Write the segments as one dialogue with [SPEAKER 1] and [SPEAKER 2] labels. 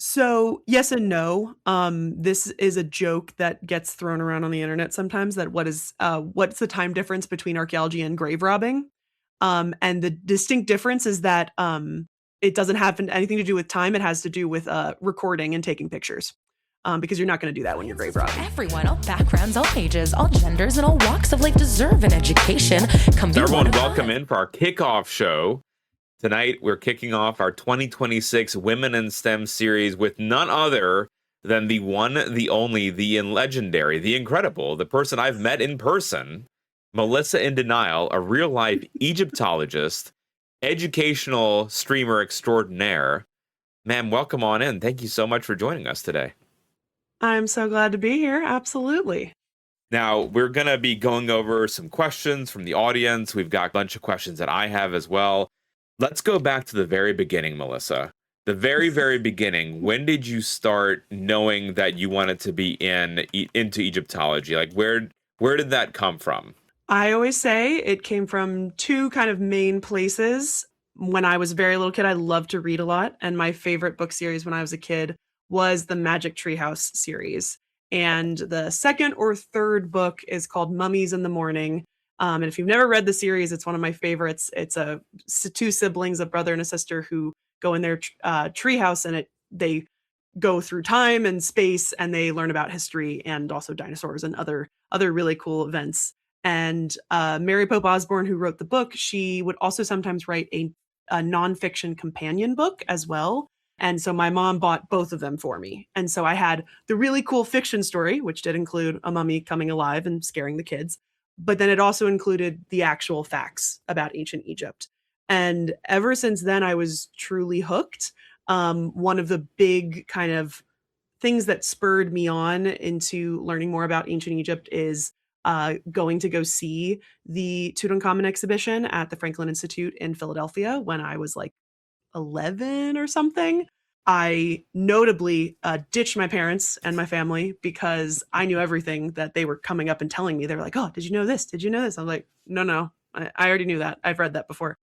[SPEAKER 1] So yes and no. This is a joke that gets thrown around on the internet sometimes. That what's the time difference between archaeology and grave robbing? And the distinct difference is that it doesn't have anything to do with time. It has to do with recording and taking pictures. Because you're not going to do that when you're grave robbing.
[SPEAKER 2] Everyone, all backgrounds, all ages, all genders, and all walks of life deserve an education. Come be
[SPEAKER 3] Everyone, welcome in for our kickoff show. Tonight, we're kicking off our 2026 Women in STEM series with none other than the one, the only, the legendary, the incredible, the person I've met in person, MelissainDenile, a real-life Egyptologist, educational streamer extraordinaire. Ma'am, welcome on in. Thank you so much for joining us today.
[SPEAKER 1] I'm so glad to be here. Absolutely.
[SPEAKER 3] Now, we're going to be going over some questions from the audience. We've got a bunch of questions that I have as well. Let's go back to the very beginning, Melissa. The very, very beginning. When did you start knowing that you wanted to be into Egyptology? Like, where did that come from?
[SPEAKER 1] I always say it came from two kind of main places. When I was a very little kid, I loved to read a lot. And my favorite book series when I was a kid was the Magic Treehouse series. And the second or third book is called Mummies in the Morning. And if you've never read the series, it's one of my favorites. It's two siblings, a brother and a sister, who go in their treehouse, and they go through time and space, and they learn about history and also dinosaurs and other really cool events. And Mary Pope Osborne, who wrote the book, she would also sometimes write a nonfiction companion book as well. And so my mom bought both of them for me. And so I had the really cool fiction story, which did include a mummy coming alive and scaring the kids. But then it also included the actual facts about ancient Egypt. And ever since then, I was truly hooked. One of the big kind of things that spurred me on into learning more about ancient Egypt is going to go see the Tutankhamun exhibition at the Franklin Institute in Philadelphia when I was like 11 or something. I notably ditched my parents and my family because I knew everything that they were coming up and telling me. They were like, "Oh, did you know this? Did you know this?" I'm like, no, I already knew that. I've read that before.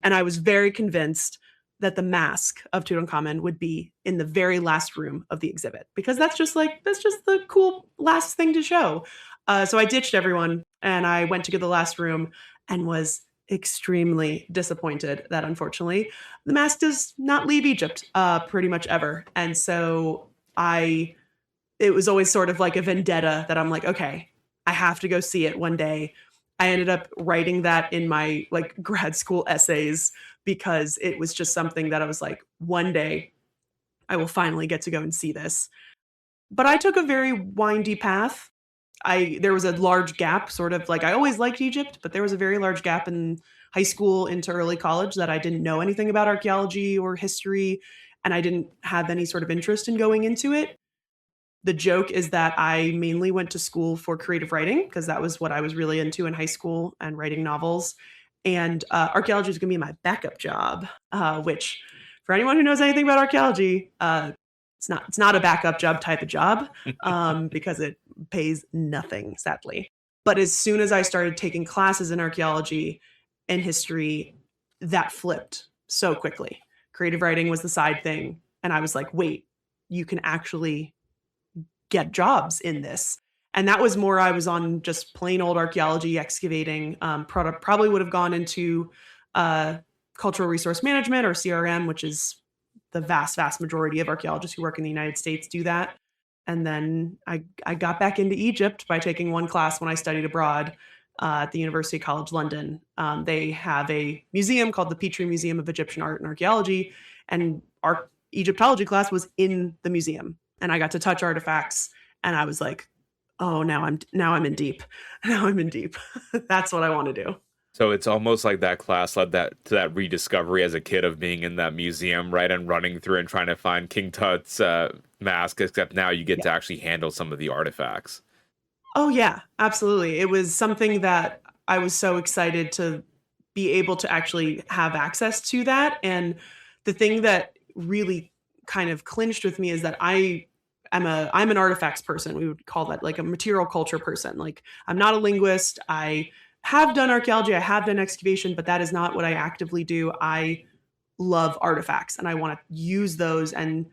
[SPEAKER 1] And I was very convinced that the mask of Tutankhamun would be in the very last room of the exhibit, because that's just the cool last thing to show. So I ditched everyone and I went to get the last room and was extremely disappointed that unfortunately the mask does not leave Egypt pretty much ever. And so it was always sort of like a vendetta that I'm like, okay, I have to go see it one day. I ended up writing that in my like grad school essays because it was just something that I was like, one day I will finally get to go and see this. But I took a very windy path. There was a large gap, sort of like I always liked Egypt, but there was a very large gap in high school into early college that I didn't know anything about archaeology or history, and I didn't have any sort of interest in going into it. The joke is that I mainly went to school for creative writing because that was what I was really into in high school, and writing novels. And archaeology was going to be my backup job, which for anyone who knows anything about archaeology, it's not a backup job type of job because it pays nothing, sadly. But as soon as I started taking classes in archaeology and history, that flipped so quickly. Creative writing was the side thing. And I was like, wait, you can actually get jobs in this. And that was more, I was on just plain old archaeology, excavating. Probably would have gone into cultural resource management or CRM, which is the vast, vast majority of archaeologists who work in the United States do that. And then I got back into Egypt by taking one class when I studied abroad at the University College London. They have a museum called the Petrie Museum of Egyptian Art and Archaeology, and our Egyptology class was in the museum. And I got to touch artifacts, and I was like, oh, now I'm in deep. Now I'm in deep. That's what I want to do.
[SPEAKER 3] So it's almost like that class led to that rediscovery as a kid of being in that museum, right? And running through and trying to find King Tut's mask, except now you get to actually handle some of the artifacts.
[SPEAKER 1] Oh, yeah, absolutely. It was something that I was so excited to be able to actually have access to that. And the thing that really kind of clinched with me is that I'm an artifacts person. We would call that like a material culture person. Like, I'm not a linguist. I have done archaeology, I have done excavation, but that is not what I actively do. I love artifacts and I want to use those and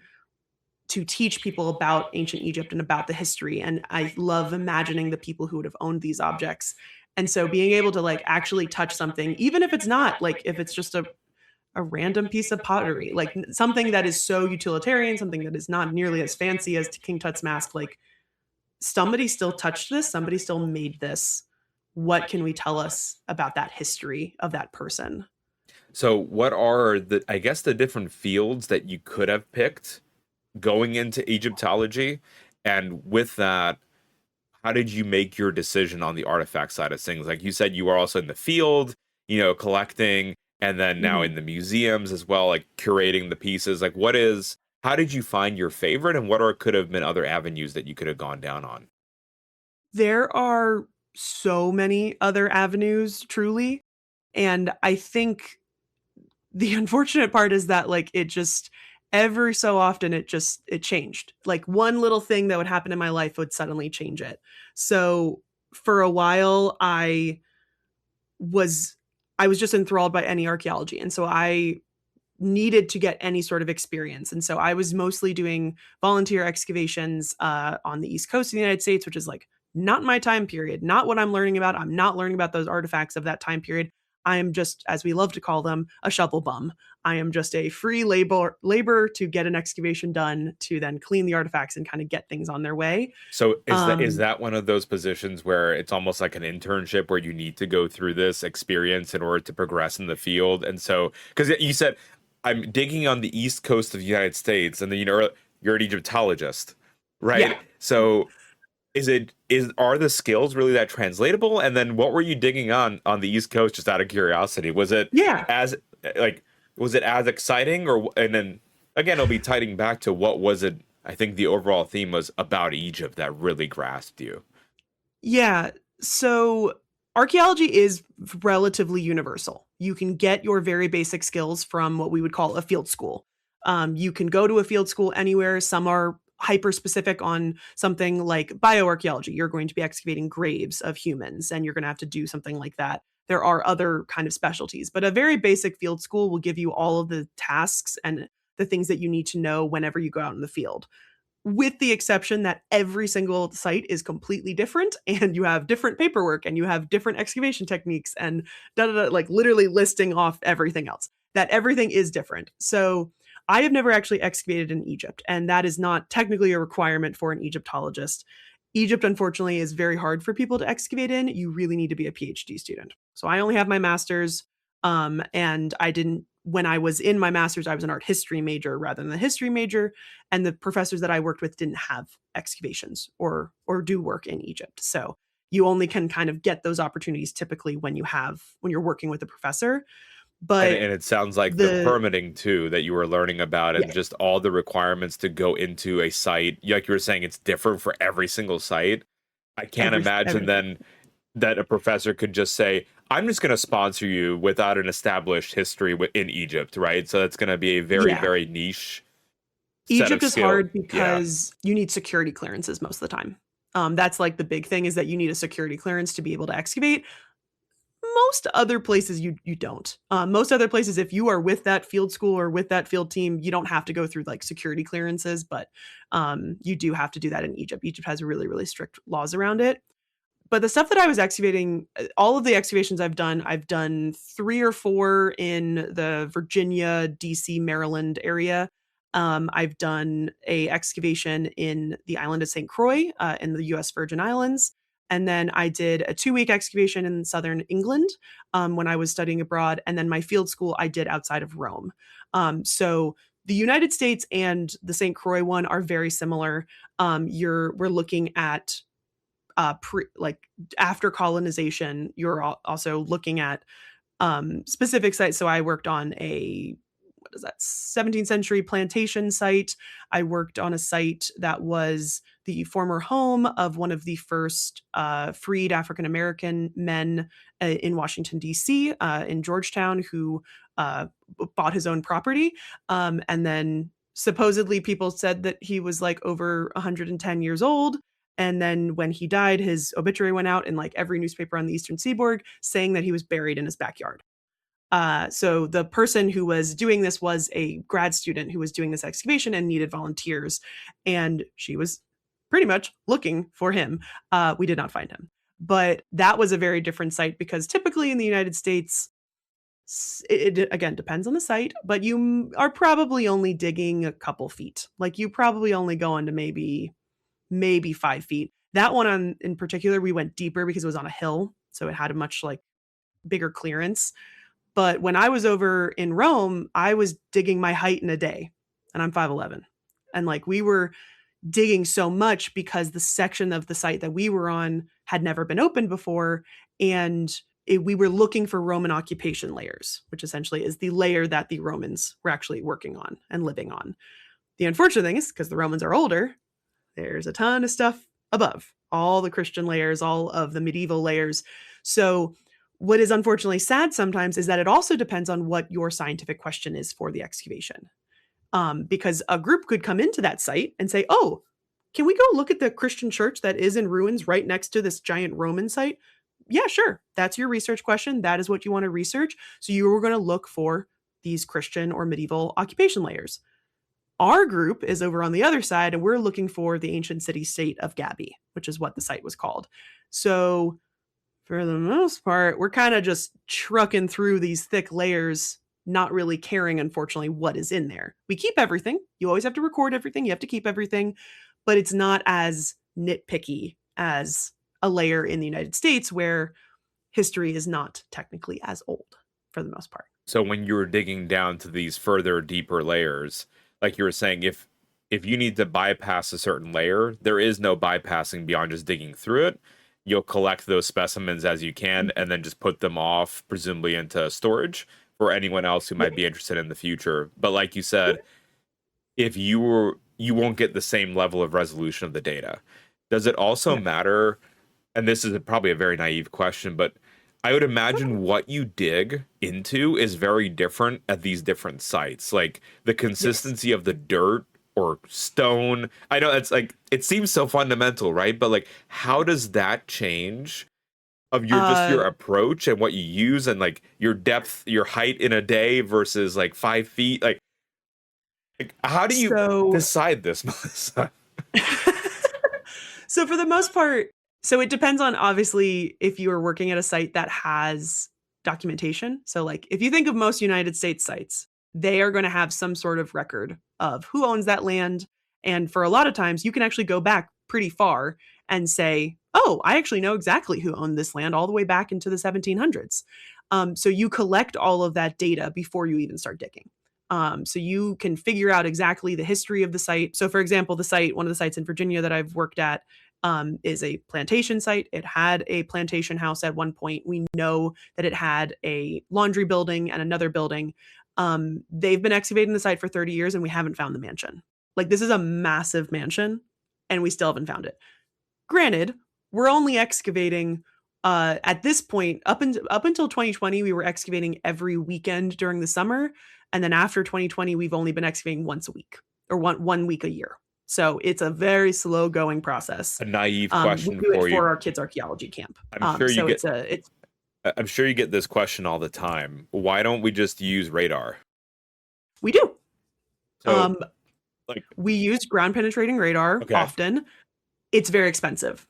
[SPEAKER 1] to teach people about ancient Egypt and about the history. And I love imagining the people who would have owned these objects. And so being able to like actually touch something, even if it's not like, if it's just a random piece of pottery, like something that is so utilitarian, something that is not nearly as fancy as King Tut's mask, like somebody still touched this, somebody still made this. What can we tell us about that history of that person?
[SPEAKER 3] So, what are the, I guess, the different fields that you could have picked going into Egyptology? And with that, how did you make your decision on the artifact side of things? Like you said, you were also in the field, collecting, and then now
[SPEAKER 1] Mhm.
[SPEAKER 3] in the museums as well, like curating the pieces. Like, how did you find your favorite, and what are could have been other avenues that you could have gone down on?
[SPEAKER 1] There are so many other avenues, truly. And I think the unfortunate part is that like it just every so often it changed. Like one little thing that would happen in my life would suddenly change it. So for a while was I was just enthralled by any archaeology. And so I needed to get any sort of experience. And so I was mostly doing volunteer excavations on the East Coast of the United States, which is like not my time period, not what I'm learning about. I'm not learning about those artifacts of that time period. I am just, as we love to call them, a shovel bum. I am just a free labor to get an excavation done to then clean the artifacts and kind of get things on their way.
[SPEAKER 3] So is
[SPEAKER 1] Um,
[SPEAKER 3] that one of those positions where it's almost like an internship where you need to go through this experience in order to progress in the field? And so, because you said I'm digging on the east coast of the United States, and then you're an Egyptologist,
[SPEAKER 1] yeah,
[SPEAKER 3] right? So are the skills really that translatable? And then what were you digging on the east coast, just out of curiosity?
[SPEAKER 1] yeah.
[SPEAKER 3] As like was it as exciting, or and then again it'll be tying back to what was it? I think the overall theme was about Egypt that really grasped you.
[SPEAKER 1] Yeah. So archaeology is relatively universal. You can get your very basic skills from what we would call a field school. You can go to a field school anywhere. Some are hyper specific on something like bioarchaeology. You're going to be excavating graves of humans and you're going to have to do something like that. There are other kind of specialties, but a very basic field school will give you all of the tasks and the things that you need to know whenever you go out in the field, with the exception that every single site is completely different and you have different paperwork and you have different excavation techniques and da da da, like literally listing off everything else. That everything is different. So I have never actually excavated in Egypt, and that is not technically a requirement for an Egyptologist. Egypt, unfortunately, is very hard for people to excavate in. You really need to be a PhD student. So I only have my master's, and I didn't. When I was in my master's, I was an art history major rather than a history major, and the professors that I worked with didn't have excavations or do work in Egypt. So you only can kind of get those opportunities typically when you're working with a professor.
[SPEAKER 3] And
[SPEAKER 1] But
[SPEAKER 3] it sounds like the
[SPEAKER 1] the
[SPEAKER 3] permitting too that you were learning about, and
[SPEAKER 1] yeah,
[SPEAKER 3] just all the requirements to go into a site. Like you were saying, it's different for every single site. I can't imagine
[SPEAKER 1] everything.
[SPEAKER 3] then that a professor could just say, "I'm just going to sponsor you without an established history in Egypt," right? So that's going to be a very,
[SPEAKER 1] Yeah.
[SPEAKER 3] very niche set of
[SPEAKER 1] Egypt is
[SPEAKER 3] skill.
[SPEAKER 1] hard
[SPEAKER 3] Yeah.
[SPEAKER 1] because you need security clearances most of the time. That's like the big thing, is that you need a security clearance to be able to excavate. Most other places you don't. Most other places, if you are with that field school or with that field team, you don't have to go through like security clearances, but you do have to do that in Egypt. Egypt has really, really strict laws around it. But the stuff that I was excavating, all of the excavations I've done 3 or 4 in the Virginia, DC, Maryland area. I've done a excavation in the island of St. Croix, in the US Virgin Islands. And then I did a 2-week excavation in southern England, when I was studying abroad. And then my field school I did outside of Rome. So the United States and the St. Croix one are very similar. We're looking at like after colonization. You're also looking at specific sites. So I worked on a, what is that, 17th century plantation site. I worked on a site that was the former home of one of the first freed African American men in Washington, D.C., in Georgetown, who bought his own property. And then supposedly people said that he was like over 110 years old. And then when he died, his obituary went out in like every newspaper on the Eastern Seaboard saying that he was buried in his backyard. So the person who was doing this was a grad student who was doing this excavation and needed volunteers. And she was pretty much looking for him. We did not find him. But that was a very different site because typically in the United States, it again depends on the site, but you are probably only digging a couple feet. Like you probably only go into maybe 5 feet. That one in particular, we went deeper because it was on a hill, so it had a much like bigger clearance. But when I was over in Rome, I was digging my height in a day, and I'm 5'11", and like we were digging so much because the section of the site that we were on had never been opened before, and we were looking for Roman occupation layers, which essentially is the layer that the Romans were actually working on and living on. The unfortunate thing is, because the Romans are older, there's a ton of stuff above, all the Christian layers, all of the medieval layers. So what is unfortunately sad sometimes is that it also depends on what your scientific question is for the excavation. Because a group could come into that site and say, oh, can we go look at the Christian church that is in ruins right next to this giant Roman site? Yeah, sure. That's your research question. That is what you want to research. So you were going to look for these Christian or medieval occupation layers. Our group is over on the other side, and we're looking for the ancient city-state of Gabi, which is what the site was called. So for the most part, we're kind of just trucking through these thick layers, not really caring, unfortunately, what is in there. We keep everything. You always have to record everything. You have to keep everything, but it's not as nitpicky as a layer in the United States where history is not technically as old for the most part.
[SPEAKER 3] So when you were digging down to these further, deeper layers, like you were saying, if you need to bypass a certain layer, there is no bypassing beyond just digging through it. You'll collect those specimens as you can and then just put them off, presumably into storage for anyone else who might be interested in the future. But like you said, if you won't get the same level of resolution of the data. Does it also matter? And this is probably a very naive question, but I would imagine what you dig into is very different at these different sites. Like the consistency of the dirt or stone. I know it's like, it seems so fundamental, right? But like, how does that change of your just your approach and what you use and like your depth, your height in a day versus like 5 feet? Like how do you decide this, Melissa?
[SPEAKER 1] So for the most part, so it depends on obviously if you are working at a site that has documentation. So like if you think of most United States sites, they are going to have some sort of record of who owns that land. And for a lot of times you can actually go back pretty far and say, oh, I actually know exactly who owned this land all the way back into the 1700s. So you collect all of that data before you even start digging. So you can figure out exactly the history of the site. So for example, one of the sites in Virginia that I've worked at is a plantation site. It had a plantation house at one point. We know that it had a laundry building and another building. They've been excavating the site for 30 years and we haven't found the mansion. Like this is a massive mansion and we still haven't found it. Granted, we're only excavating at this point, up until 2020, we were excavating every weekend during the summer. And then after 2020, we've only been excavating once a week or one week a year. So it's a very slow going process.
[SPEAKER 3] A naive question
[SPEAKER 1] we do
[SPEAKER 3] for
[SPEAKER 1] it
[SPEAKER 3] you.
[SPEAKER 1] for our kids' archaeology camp.
[SPEAKER 3] I'm sure you get this question all the time. Why don't we just use radar?
[SPEAKER 1] We do.
[SPEAKER 3] So,
[SPEAKER 1] we use ground penetrating radar often. It's very expensive.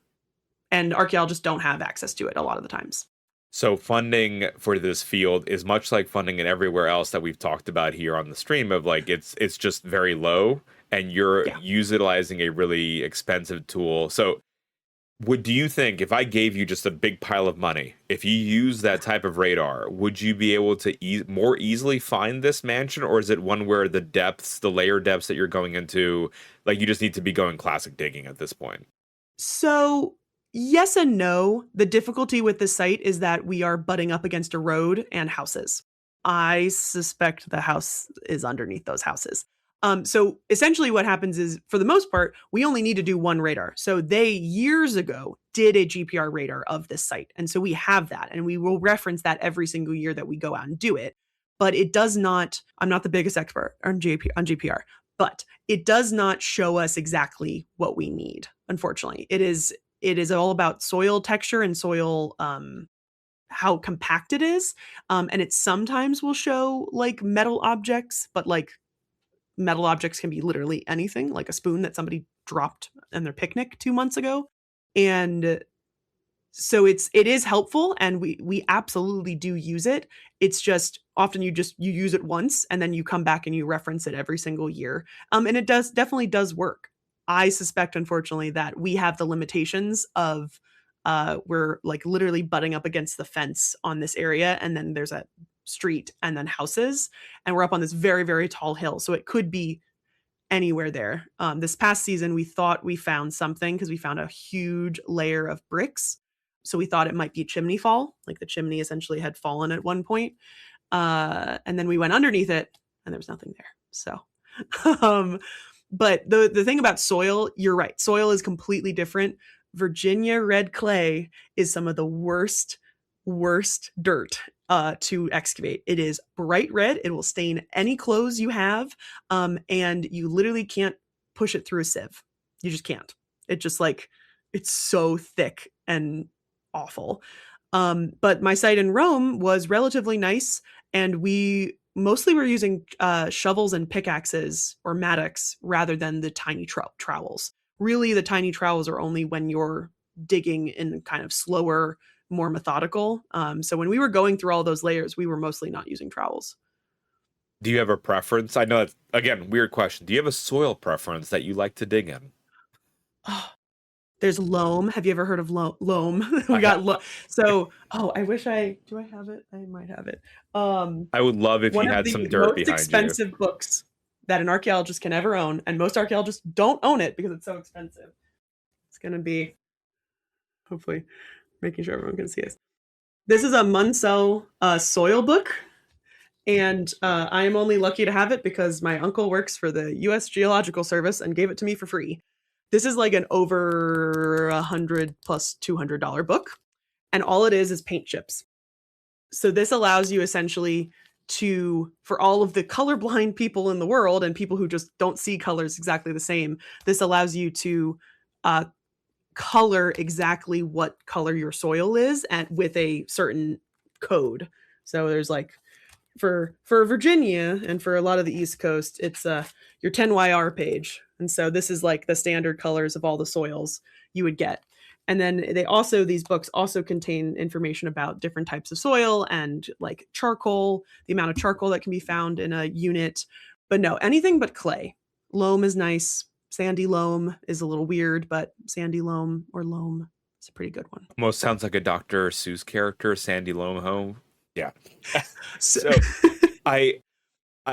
[SPEAKER 1] And archaeologists don't have access to it a lot of the times.
[SPEAKER 3] So funding for this field is much like funding in everywhere else that we've talked about here on the stream of like, it's just very low and you're utilizing a really expensive tool. So do you think if I gave you just a big pile of money, if you use that type of radar, would you be able to more easily find this mansion? Or is it one where the layer depths that you're going into, like you just need to be going classic digging at this point?
[SPEAKER 1] So yes and no. The difficulty with this site is that we are butting up against a road and houses. I suspect the house is underneath those houses. So essentially what happens is, for the most part, we only need to do one radar. So they years ago did a GPR radar of this site. And so we have that and we will reference that every single year that we go out and do it. But it does not, I'm not the biggest expert on GPR, but it does not show us exactly what we need. Unfortunately, it is all about soil texture and soil how compact it is. And it sometimes will show like metal objects, but like metal objects can be literally anything, like a spoon that somebody dropped in their picnic 2 months ago. And so it is helpful, and we absolutely do use it. It's just often you use it once and then you come back and you reference it every single year. And it definitely does work. I suspect, unfortunately, that we have the limitations of we're like literally butting up against the fence on this area, and then there's a street and then houses, and we're up on this very, very tall hill. So it could be anywhere there. This past season, we thought we found something because we found a huge layer of bricks. So we thought it might be chimney fall, like the chimney essentially had fallen at one point. And then we went underneath it and there was nothing there. So, but the thing about soil, you're right. Soil is completely different. Virginia red clay is some of the worst dirt to excavate. It is bright red. It will stain any clothes you have. And you literally can't push it through a sieve. You just can't. It just like, it's so thick and awful. But my site in Rome was relatively nice. And we mostly were using shovels and pickaxes or mattocks rather than the tiny trowels. Really, the tiny trowels are only when you're digging in kind of slower, more methodical. So when we were going through all those layers, we were mostly not using trowels.
[SPEAKER 3] Do you have a preference? I know that's, again, weird question. Do you have a soil preference that you like to dig in?
[SPEAKER 1] Oh, there's loam. Have you ever heard of loam? We got so. Oh, I wish do I have it? I might have it.
[SPEAKER 3] I would love if you had some dirt behind you.
[SPEAKER 1] One of the most expensive books that an archaeologist can ever own, and most archaeologists don't own it because it's so expensive. It's going to be, hopefully, making sure everyone can see this. This is a Munsell soil book, and I am only lucky to have it because my uncle works for the U.S. Geological Service and gave it to me for free. This is like an over $100 plus $200 book, and all it is paint chips. So this allows you essentially for all of the colorblind people in the world and people who just don't see colors exactly the same, this allows you to color exactly what color your soil is and with a certain code. So there's like for Virginia and for a lot of the East Coast, it's your 10YR page. And so this is like the standard colors of all the soils you would get. And then these books also contain information about different types of soil and like charcoal, the amount of charcoal that can be found in a unit. But no, anything but clay. Loam is nice. Sandy loam is a little weird, but sandy loam or loam is a pretty good one.
[SPEAKER 3] Almost sounds like a Dr. Seuss character, Sandy Loam Home. Yeah. So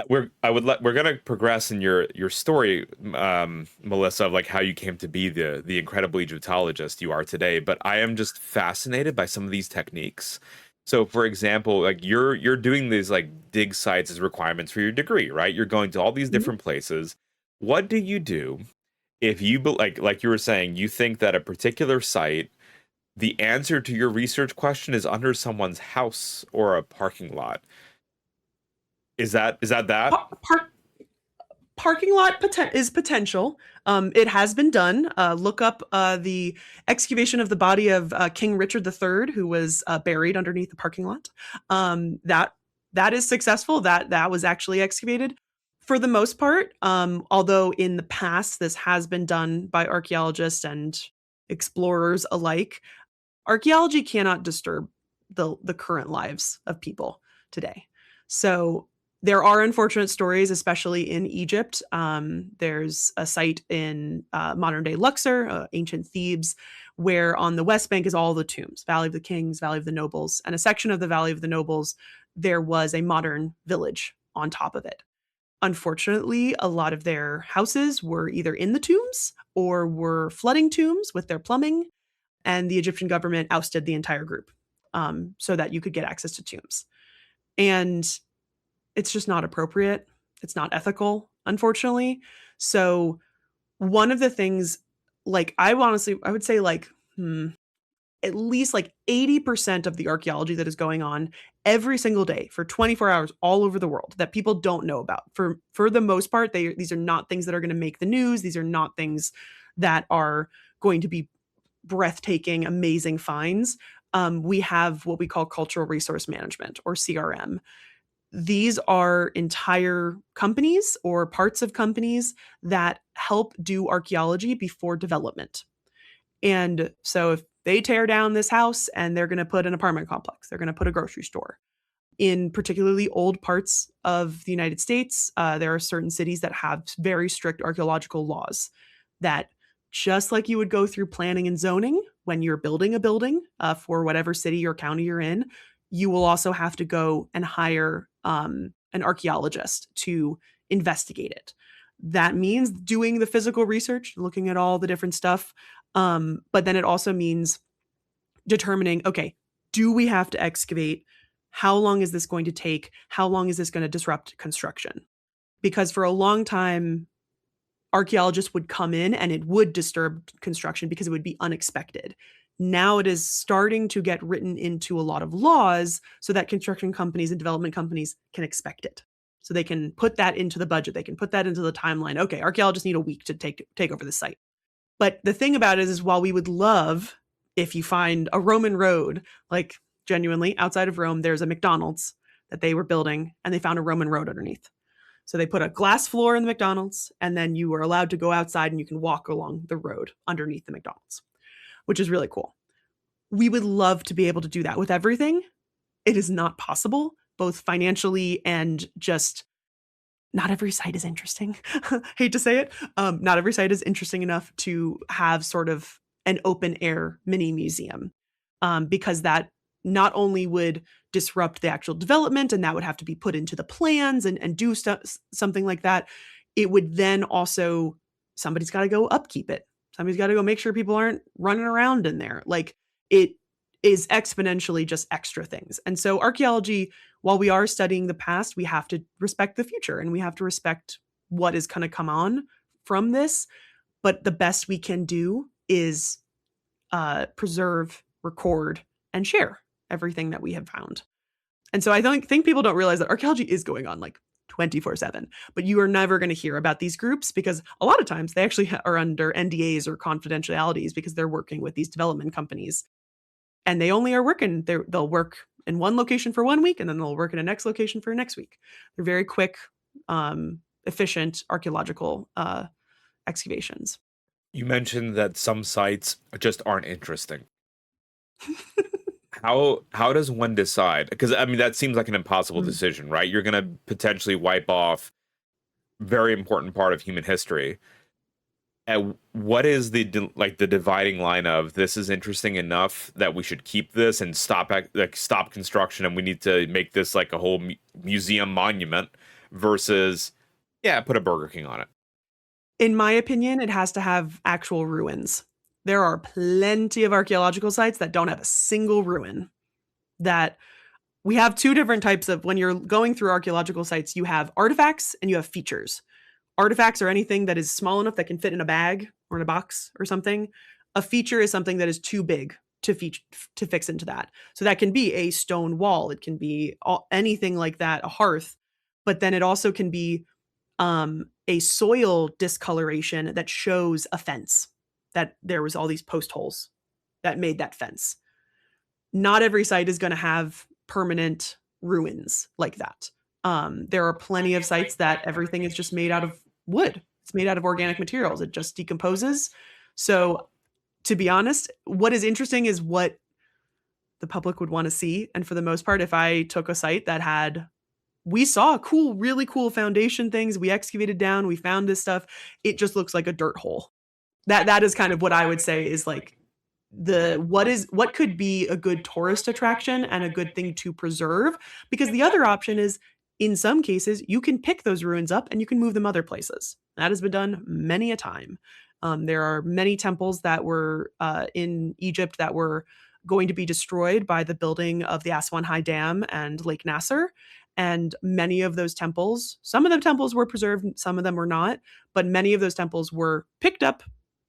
[SPEAKER 3] we're gonna progress in your story, Melissa, of like how you came to be the incredible Egyptologist you are today. But I am just fascinated by some of these techniques. So, for example, like you're doing these like dig sites as requirements for your degree, right? You're going to all these different places. What do you do if you like you were saying, you think that a particular site, the answer to your research question is under someone's house or a parking lot? Is that?
[SPEAKER 1] Parking lot is potential. It has been done. Look up the excavation of the body of King Richard III, who was buried underneath the parking lot. That is successful. That was actually excavated. For the most part, although in the past this has been done by archaeologists and explorers alike, archaeology cannot disturb the current lives of people today. So there are unfortunate stories, especially in Egypt. There's a site in modern-day Luxor, ancient Thebes, where on the West Bank is all the tombs, Valley of the Kings, Valley of the Nobles, and a section of the Valley of the Nobles, there was a modern village on top of it. Unfortunately, a lot of their houses were either in the tombs or were flooding tombs with their plumbing, and the Egyptian government ousted the entire group so that you could get access to tombs. And it's just not appropriate. It's not ethical, unfortunately. So one of the things, like I would say like at least like 80% of the archaeology that is going on every single day for 24 hours all over the world that people don't know about. For the most part, these are not things that are going to make the news. These are not things that are going to be breathtaking, amazing finds. we have what we call cultural resource management, or CRM. These are entire companies or parts of companies that help do archaeology before development. And so if they tear down this house and they're going to put an apartment complex, they're going to put a grocery store. In particularly old parts of the United States, there are certain cities that have very strict archaeological laws that, just like you would go through planning and zoning when you're building a building for whatever city or county you're in, you will also have to go and hire an archaeologist to investigate it. That means doing the physical research, looking at all the different stuff. But then it also means determining, okay, do we have to excavate? How long is this going to take? How long is this going to disrupt construction? Because for a long time, archaeologists would come in and it would disturb construction because it would be unexpected. Now it is starting to get written into a lot of laws so that construction companies and development companies can expect it. So they can put that into the budget. They can put that into the timeline. Okay, archaeologists need a week to take over the site. But the thing about it is while we would love if you find a Roman road, like genuinely outside of Rome, there's a McDonald's that they were building and they found a Roman road underneath. So they put a glass floor in the McDonald's and then you were allowed to go outside and you can walk along the road underneath the McDonald's, which is really cool. We would love to be able to do that with everything. It is not possible, both financially and just not every site is interesting. Hate to say it. Not every site is interesting enough to have sort of an open air mini museum because that not only would disrupt the actual development and that would have to be put into the plans and do something like that. It would then also, somebody's got to go upkeep it. Somebody's got to go make sure people aren't running around in there. Like it is exponentially just extra things. And so archaeology, while we are studying the past, we have to respect the future and we have to respect what is going to come on from this. But the best we can do is preserve, record, and share everything that we have found. And so I think people don't realize that archaeology is going on like 24/7, but you are never going to hear about these groups because a lot of times they actually are under NDAs or confidentialities because they're working with these development companies. And they only are working, they'll work in one location for 1 week and then they'll work in a next location for next week. They're very quick, efficient archaeological excavations.
[SPEAKER 3] You mentioned that some sites just aren't interesting. How does one decide? Because I mean, that seems like an impossible decision, right? You're going to potentially wipe off very important part of human history. And what is the dividing line of this is interesting enough that we should keep this and stop construction and we need to make this like a whole museum monument versus put a Burger King on it?
[SPEAKER 1] In my opinion, it has to have actual ruins. There are plenty of archaeological sites that don't have a single ruin. That we have two different types of, when you're going through archaeological sites, you have artifacts and you have features. Artifacts are anything that is small enough that can fit in a bag or in a box or something. A feature is something that is too big to fix into that. So that can be a stone wall. It can be anything like that, a hearth. But then it also can be a soil discoloration that shows a fence, that there was all these post holes that made that fence. Not every site is going to have permanent ruins like that. There are plenty of sites that everything is just made out of wood. It's made out of organic materials. It just decomposes. So to be honest, what is interesting is what the public would want to see. And for the most part, if I took a site that we saw really cool foundation things, we excavated down, we found this stuff, it just looks like a dirt hole. That is kind of what I would say is like what could be a good tourist attraction and a good thing to preserve. Because the other option is, in some cases, you can pick those ruins up and you can move them other places. That has been done many a time. There are many temples that were in Egypt that were going to be destroyed by the building of the Aswan High Dam and Lake Nasser. And many of those temples, some of the temples were preserved, some of them were not, but many of those temples were picked up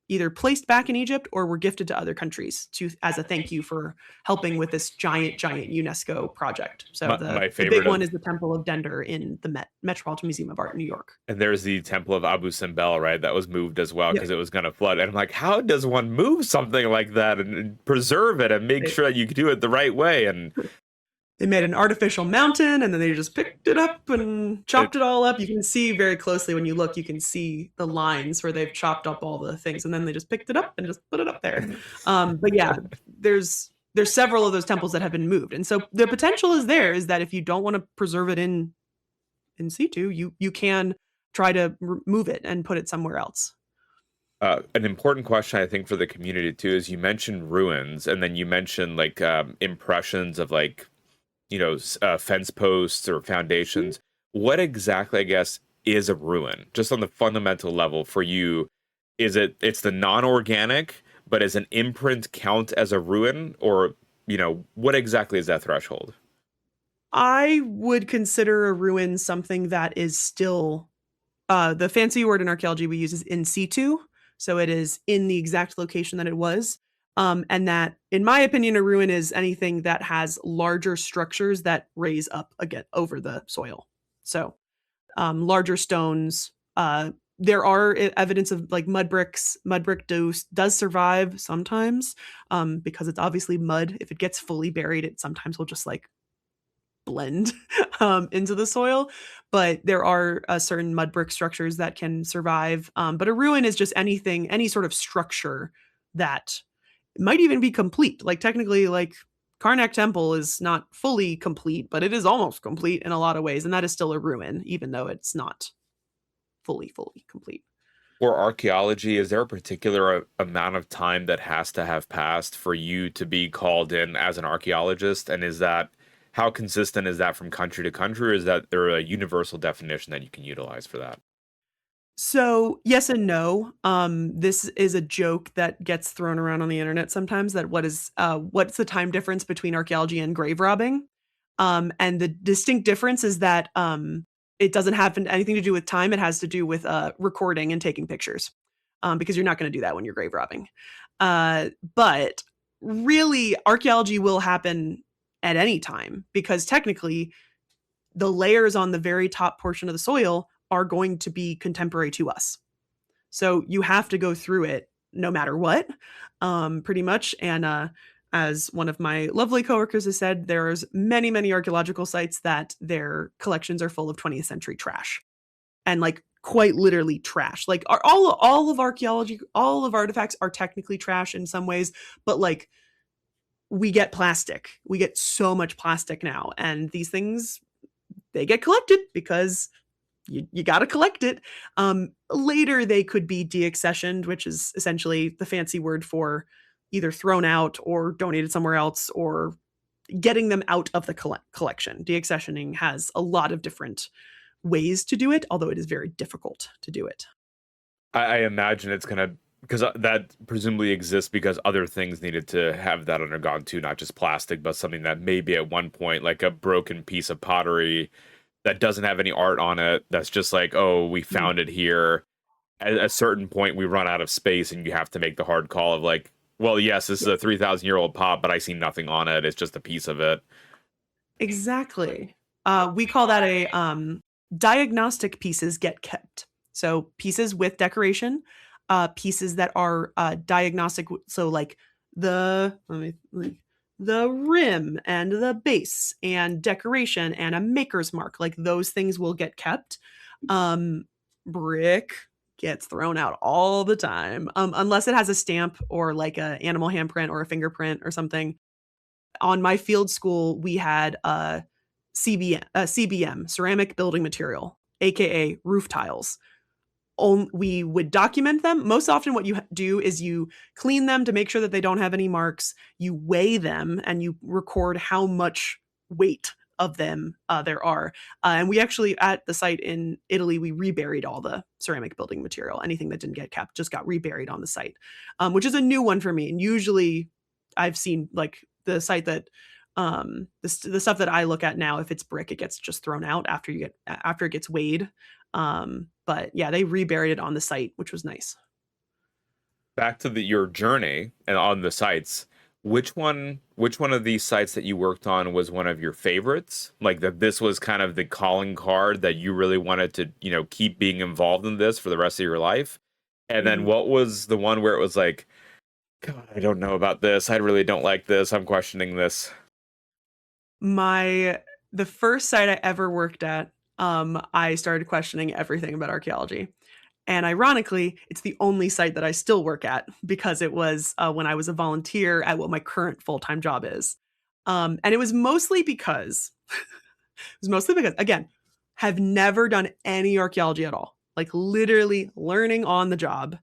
[SPEAKER 1] either placed back in Egypt or were gifted to other countries as a thank you for helping with this giant UNESCO project. So
[SPEAKER 3] My
[SPEAKER 1] the
[SPEAKER 3] favorite
[SPEAKER 1] big one is the Temple of Dender in the Metropolitan Museum of Art in New York.
[SPEAKER 3] and there's the Temple of Abu Simbel, right? That was moved as well
[SPEAKER 1] Yep.
[SPEAKER 3] because it was going to flood. And I'm like, how does one move something like that and preserve it and make sure that you do it the right way? And
[SPEAKER 1] they made an artificial mountain, and then they just picked it up and chopped it all up. You can see very closely when you look, you can see the lines where they've chopped up all the things, and then they just picked it up and just put it up there. But yeah, there's several of those temples that have been moved, and so the potential is there. Is that if you don't want to preserve it in situ, you can try to move it and put it somewhere else.
[SPEAKER 3] An important question, I think, for the community too, is you mentioned ruins, and then you mentioned like impressions of like, fence posts or foundations. Mm-hmm. What exactly, I guess, is a ruin? Just on the fundamental level for you, it's the non-organic, but as an imprint count as a ruin? Or, what exactly is that threshold?
[SPEAKER 1] I would consider a ruin something that is still, the fancy word in archaeology we use is in situ. So it is in the exact location that it was. And that, in my opinion, a ruin is anything that has larger structures that raise up again over the soil. So larger stones. There are evidence of like mud bricks. Mud brick does survive sometimes because it's obviously mud. If it gets fully buried, it sometimes will just like blend into the soil. But there are certain mud brick structures that can survive. But a ruin is just anything, any sort of structure that might even be complete. Like technically, like Karnak Temple is not fully complete, but it is almost complete in a lot of ways. And that is still a ruin, even though it's not fully complete.
[SPEAKER 3] For archaeology, is there a particular amount of time that has to have passed for you to be called in as an archaeologist? And how consistent is that from country to country? Or is there a universal definition that you can utilize for that?
[SPEAKER 1] So yes and no. This is a joke that gets thrown around on the internet sometimes, that what's the time difference between archaeology and grave robbing? And the distinct difference is that it doesn't have anything to do with time. It has to do with recording and taking pictures, because you're not going to do that when you're grave robbing. But really, archaeology will happen at any time, because technically the layers on the very top portion of the soil are going to be contemporary to us. So you have to go through it no matter what, pretty much. And as one of my lovely coworkers has said, there's many, many archaeological sites that their collections are full of 20th century trash. And like quite literally trash. Like all of archaeology, all of artifacts are technically trash in some ways, but like we get plastic. We get so much plastic now. And these things, they get collected because you got to collect it. Later, they could be deaccessioned, which is essentially the fancy word for either thrown out or donated somewhere else, or getting them out of the collection. Deaccessioning has a lot of different ways to do it, although it is very difficult to do it.
[SPEAKER 3] I imagine it's going to, because that presumably exists because other things needed to have that undergone too, not just plastic, but something that maybe at one point, like a broken piece of pottery that doesn't have any art on it, that's just like, oh, we found it here. At a certain point, we run out of space, and you have to make the hard call of like, well, yes, this is a 3,000-year-old pot, but I see nothing on it. It's just a piece of it.
[SPEAKER 1] Exactly. We call that a diagnostic pieces get kept. So pieces with decoration, pieces that are diagnostic. So like the rim and the base and decoration and a maker's mark, like those things will get kept. Brick gets thrown out all the time, unless it has a stamp or like a animal handprint or a fingerprint or something. On my field school, we had a CBM, ceramic building material, aka roof tiles. We would document them. Most often what you do is you clean them to make sure that they don't have any marks. You weigh them and you record how much weight of them there are. And we actually, at the site in Italy, we reburied all the ceramic building material. Anything that didn't get kept just got reburied on the site, which is a new one for me. And usually I've seen like the site that the stuff that I look at now, if it's brick, it gets just thrown out after it gets weighed. But yeah, they reburied it on the site, which was nice.
[SPEAKER 3] back to your journey and on the sites, which one of these sites that you worked on was one of your favorites? Like that this was kind of the calling card that you really wanted to, keep being involved in this for the rest of your life? And then
[SPEAKER 1] Mhm.
[SPEAKER 3] what was the one where it was like, God, I don't know about this. I really don't like this. I'm questioning this.
[SPEAKER 1] The first site I ever worked at, I started questioning everything about archaeology. And ironically, it's the only site that I still work at because it was when I was a volunteer at what my current full-time job is. And it was mostly because, again, have never done any archaeology at all. Like literally learning on the job,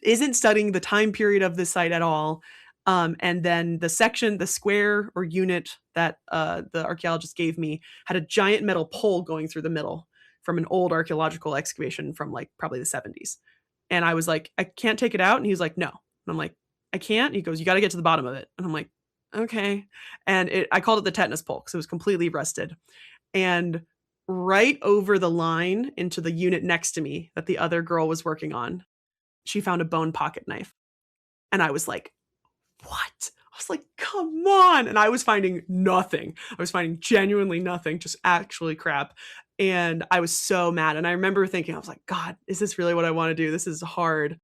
[SPEAKER 1] isn't studying the time period of the site at all. And then the square or unit that the archaeologist gave me had a giant metal pole going through the middle from an old archaeological excavation from like probably the 70s. And I was like, I can't take it out. And he was like, no. And I'm like, I can't. And he goes, you got to get to the bottom of it. And I'm like, okay. And I called it the tetanus pole because it was completely rusted. And right over the line into the unit next to me that the other girl was working on, she found a bone pocket knife. And I was like, what? I was like, come on. And I was finding nothing. I was finding genuinely nothing, just actually crap. And I was so mad. And I remember thinking, I was like, God, is this really what I want to do? This is hard.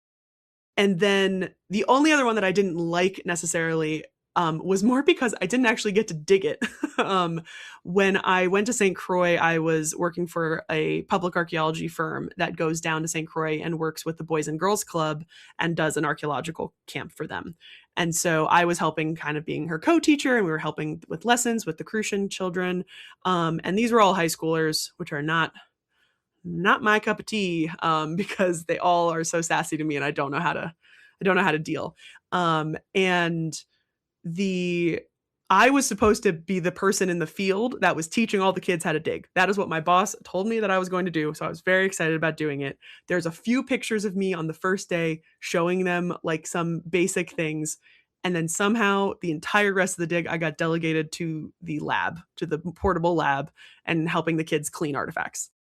[SPEAKER 1] And then the only other one that I didn't like necessarily was more because I didn't actually get to dig it. When I went to St. Croix, I was working for a public archaeology firm that goes down to St. Croix and works with the Boys and Girls Club and does an archaeological camp for them. And so I was helping, kind of being her co-teacher, and we were helping with lessons with the Crucian children. And these were all high schoolers, which are not my cup of tea, because they all are so sassy to me, and I don't know how to deal. And the I was supposed to be the person in the field that was teaching all the kids how to dig. That is what my boss told me that I was going to do. So I was very excited about doing it. There's a few pictures of me on the first day showing them like some basic things. And then somehow the entire rest of the dig, I got delegated to the lab, to the portable lab, and helping the kids clean artifacts,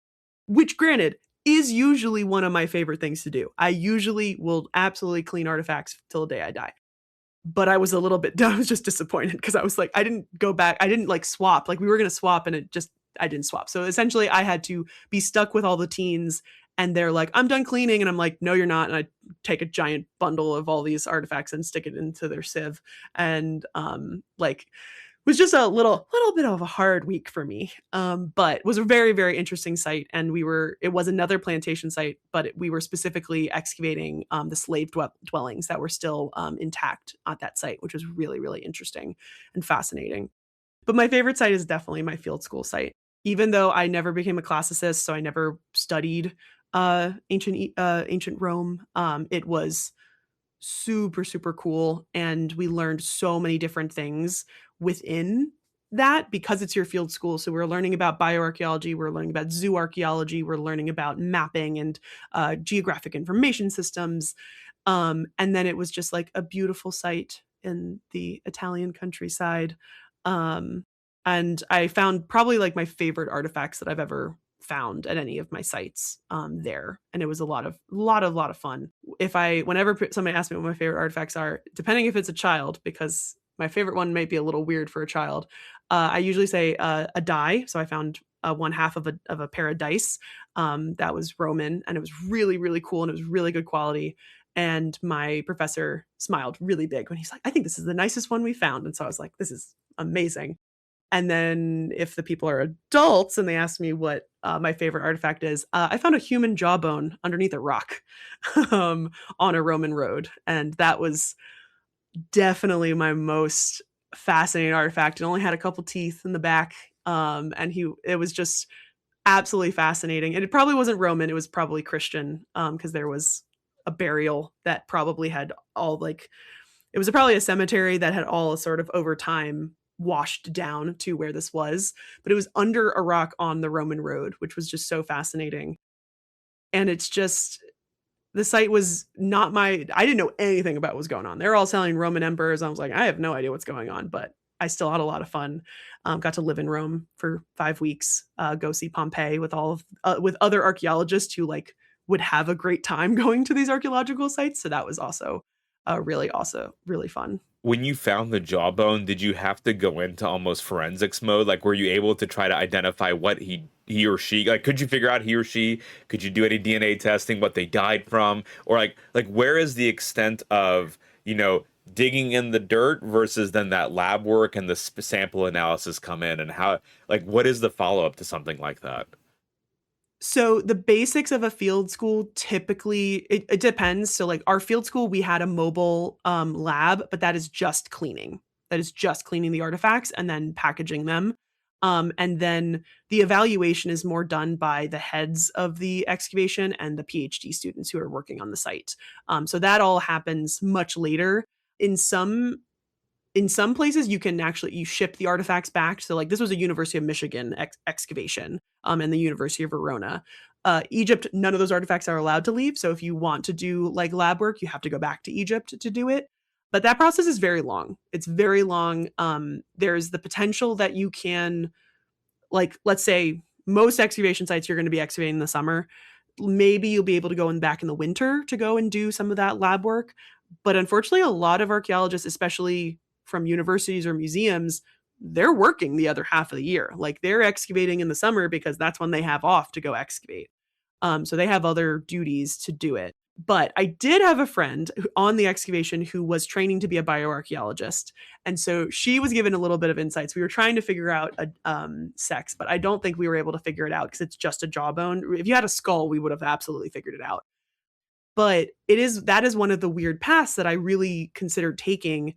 [SPEAKER 1] which granted is usually one of my favorite things to do. I usually will absolutely clean artifacts till the day I die. But I was I was just disappointed because I was like, I didn't go back. I didn't like swap. Like we were going to swap and I didn't swap. So essentially I had to be stuck with all the teens, and they're like, I'm done cleaning. And I'm like, no, you're not. And I take a giant bundle of all these artifacts and stick it into their sieve. And like, was just a little bit of a hard week for me, but was a very, very interesting site. And it was another plantation site, but we were specifically excavating the slave dwellings that were still intact at that site, which was really, really interesting and fascinating. But my favorite site is definitely my field school site, even though I never became a classicist, so I never studied ancient Rome. It was super, super cool. And we learned so many different things within that because it's your field school. So we're learning about bioarchaeology, we're learning about zoo archaeology, we're learning about mapping and geographic information systems. And then it was just like a beautiful site in the Italian countryside. Um, and I found probably like my favorite artifacts that I've ever found at any of my sites there, and it was a lot of fun. Whenever somebody asks me what my favorite artifacts are, depending if it's a child, because my favorite one might be a little weird for a child, I usually say a die. So I found one half of a pair of dice that was Roman, and it was really, really cool, and it was really good quality. And my professor smiled really big when he's like, I think this is the nicest one we found. And so I was like, this is amazing. And then if the people are adults and they ask me what my favorite artifact is, I found a human jawbone underneath a rock on a Roman road. And that was definitely my most fascinating artifact. It only had a couple teeth in the back. It was just absolutely fascinating. And it probably wasn't Roman, it was probably Christian, because there was a burial that probably had all like, it was probably a cemetery that had all sort of over time washed down to where this was, but it was under a rock on the Roman road, which was just so fascinating. And it's just, the site was not I didn't know anything about what was going on. They're all selling Roman emperors. I was like, I have no idea what's going on, but I still had a lot of fun. Got to live in Rome for 5 weeks, go see Pompeii with with other archaeologists who like would have a great time going to these archaeological sites. So that was also really fun.
[SPEAKER 3] When you found the jawbone, did you have to go into almost forensics mode? Like, were you able to try to identify what he or she, like, could you figure out he or she, could you do any DNA testing, what they died from? Or like where is the extent of, digging in the dirt versus then that lab work and the sample analysis come in, and how, like, what is the follow-up to something like that?
[SPEAKER 1] So the basics of a field school, typically it depends. So like our field school, we had a mobile lab, but that is just cleaning. That is just cleaning the artifacts and then packaging them. And then the evaluation is more done by the heads of the excavation and the PhD students who are working on the site. So that all happens much later. In some places you ship the artifacts back. So like this was a University of Michigan excavation and the University of Verona. Egypt, none of those artifacts are allowed to leave. So if you want to do like lab work, you have to go back to Egypt to do it. But that process is very long. It's very long. There's the potential that you can, like, let's say most excavation sites you're going to be excavating in the summer. Maybe you'll be able to go back in the winter to go and do some of that lab work. But unfortunately, a lot of archaeologists, especially from universities or museums, they're working the other half of the year. Like they're excavating in the summer because that's when they have off to go excavate. So they have other duties to do it. But I did have a friend on the excavation who was training to be a bioarchaeologist. And so she was given a little bit of insights. We were trying to figure out sex, but I don't think we were able to figure it out because it's just a jawbone. If you had a skull, we would have absolutely figured it out. But that is one of the weird paths that I really considered taking,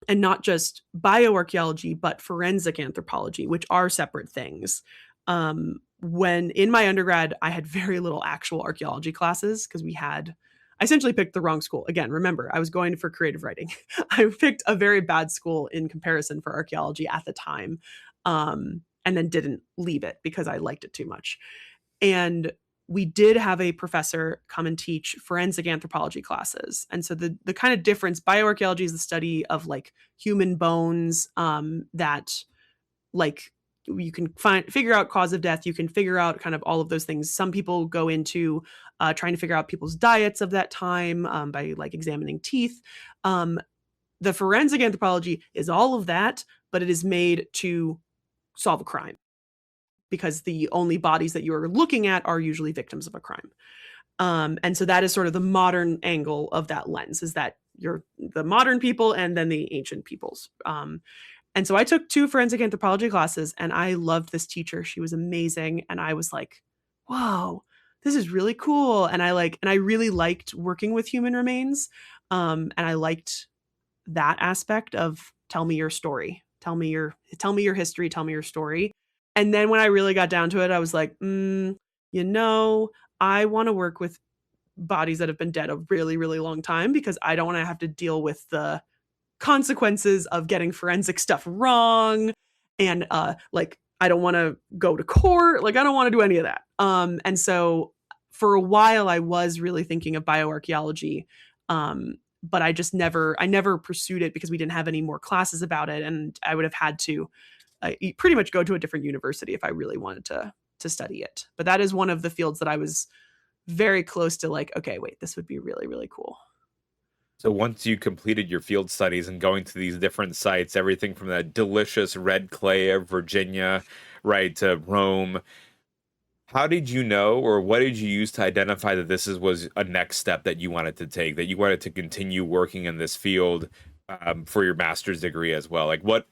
[SPEAKER 1] and not just bioarchaeology, but forensic anthropology, which are separate things. When in my undergrad, I had very little actual archaeology classes because I essentially picked the wrong school. Again, remember, I was going for creative writing. I picked a very bad school in comparison for archaeology at the time, and then didn't leave it because I liked it too much. And we did have a professor come and teach forensic anthropology classes. And so the kind of difference, bioarchaeology is the study of like human bones that like you can figure out cause of death. You can figure out kind of all of those things. Some people go into trying to figure out people's diets of that time by like examining teeth. The forensic anthropology is all of that, but it is made to solve a crime, because the only bodies that you're looking at are usually victims of a crime. And so that is sort of the modern angle of that lens, is that you're the modern people and then the ancient peoples. And so I took 2 forensic anthropology classes and I loved this teacher. She was amazing. And I was like, whoa, this is really cool. And I really liked working with human remains. And I liked that aspect of tell me your story, tell me your history, tell me your story. And then when I really got down to it, I was like, I want to work with bodies that have been dead a really, really long time, because I don't want to have to deal with the consequences of getting forensic stuff wrong. And like, I don't want to go to court. Like, I don't want to do any of that. And so for a while, I was really thinking of bioarchaeology. But I never pursued it because we didn't have any more classes about it. And I would have had to pretty much go to a different university if I really wanted to study it. But that is one of the fields that I was very close to, like, okay, wait, this would be really, really cool.
[SPEAKER 3] So once you completed your field studies and going to these different sites, everything from that delicious red clay of Virginia, right, to Rome, how did you know, or what did you use to identify that this was a next step that you wanted to take, that you wanted to continue working in this field for your master's degree as well? Like, what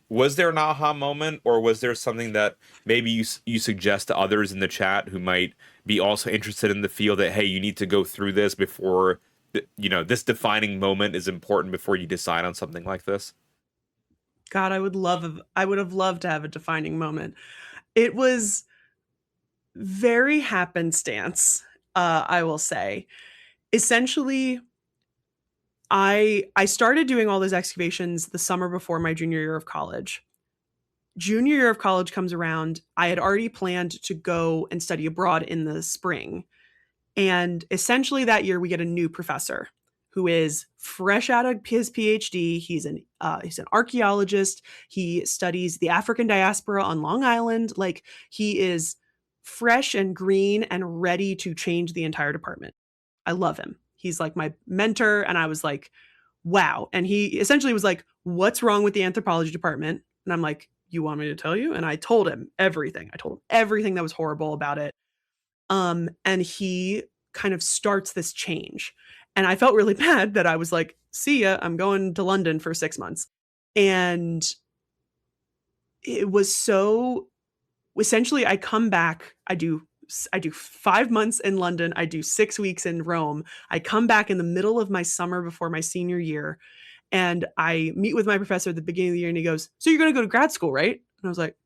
[SPEAKER 3] was there an aha moment, or was there something that maybe you suggest to others in the chat who might be also interested in the field, that, hey, you need to go through this before, this defining moment is important before you decide on something like this?
[SPEAKER 1] God, I would have loved to have a defining moment. It was very happenstance, I will say. Essentially, I started doing all those excavations the summer before my junior year of college. Junior year of college comes around. I had already planned to go and study abroad in the spring. And essentially that year we get a new professor who is fresh out of his PhD. He's an archaeologist. He studies the African diaspora on Long Island. Like, he is fresh and green and ready to change the entire department. I love him. He's like my mentor. And I was like, wow. And he essentially was like, what's wrong with the anthropology department? And I'm like, you want me to tell you? And I told him everything. I told him everything that was horrible about it. And he kind of starts this change. And I felt really bad that I was like, see ya, I'm going to London for 6 months. And it was so, essentially I come back, I do 5 months in London, I do 6 weeks in Rome. I come back in the middle of my summer before my senior year, and I meet with my professor at the beginning of the year, and he goes, so you're going to go to grad school, right? And I was like,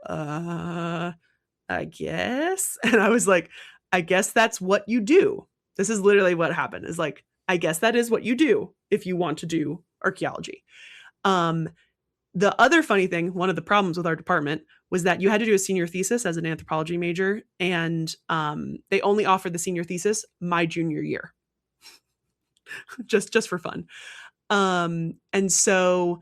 [SPEAKER 1] I guess. And I was like, I guess that's what you do. This is literally what happened, is like, I guess that is what you do if you want to do archaeology. The other funny thing, one of the problems with our department was that you had to do a senior thesis as an anthropology major, and they only offered the senior thesis my junior year, just for fun. And so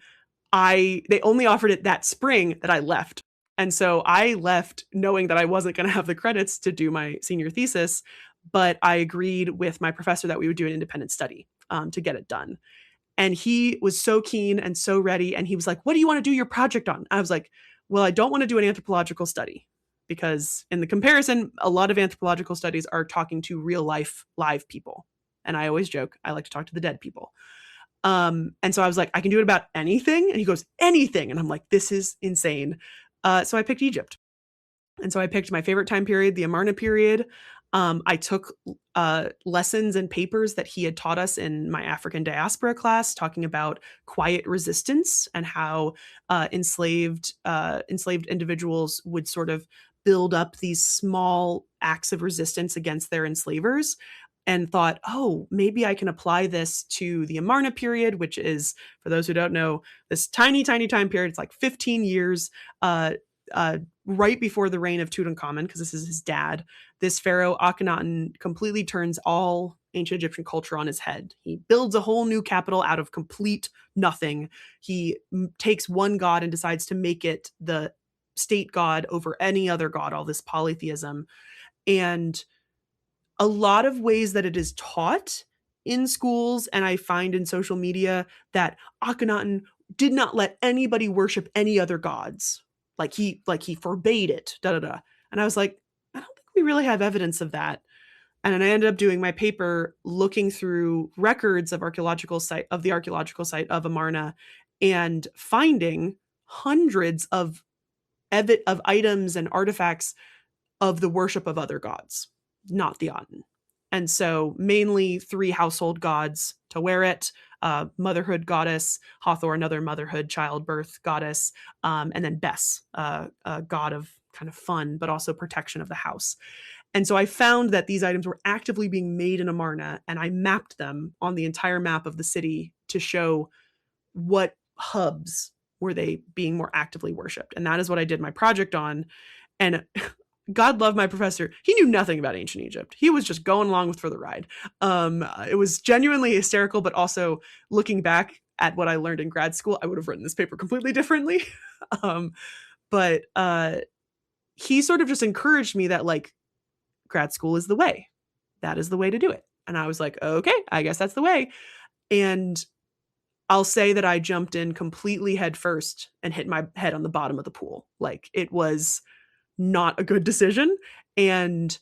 [SPEAKER 1] they only offered it that spring that I left. And so I left knowing that I wasn't going to have the credits to do my senior thesis, but I agreed with my professor that we would do an independent study to get it done. And he was so keen and so ready. And he was like, what do you want to do your project on? I was like, well, I don't want to do an anthropological study, because in the comparison, a lot of anthropological studies are talking to real life, live people. And I always joke, I like to talk to the dead people. And so I was like, I can do it about anything. And he goes, anything. And I'm like, this is insane. So I picked Egypt. And so I picked my favorite time period, the Amarna period. I took lessons and papers that he had taught us in my African diaspora class, talking about quiet resistance and how enslaved individuals would sort of build up these small acts of resistance against their enslavers, and thought, oh, maybe I can apply this to the Amarna period, which is, for those who don't know, this tiny, tiny time period. It's like 15 years right before the reign of Tutankhamun, because this is his dad. This pharaoh, Akhenaten, completely turns all ancient Egyptian culture on his head. He builds a whole new capital out of complete nothing. He takes one god and decides to make it the state god over any other god, all this polytheism. And a lot of ways that it is taught in schools, and I find in social media, that Akhenaten did not let anybody worship any other gods. Like he forbade it, And I was like, I don't think we really have evidence of that. And then I ended up doing my paper looking through records of the archaeological site of Amarna, and finding hundreds of items and artifacts of the worship of other gods, not the Aten. And so mainly 3 household gods: Taweret, motherhood goddess; Hathor, another motherhood, childbirth goddess; and then Bes, a god of kind of fun, but also protection of the house. And so I found that these items were actively being made in Amarna, and I mapped them on the entire map of the city to show what hubs were they being more actively worshipped. And that is what I did my project on. And God love my professor. He knew nothing about ancient Egypt. He was just going along for the ride. It was genuinely hysterical, but also looking back at what I learned in grad school, I would have written this paper completely differently. But he sort of just encouraged me that, like, grad school is the way. That is the way to do it. And I was like, okay, I guess that's the way. And I'll say that I jumped in completely head first and hit my head on the bottom of the pool. Like, it was not a good decision. And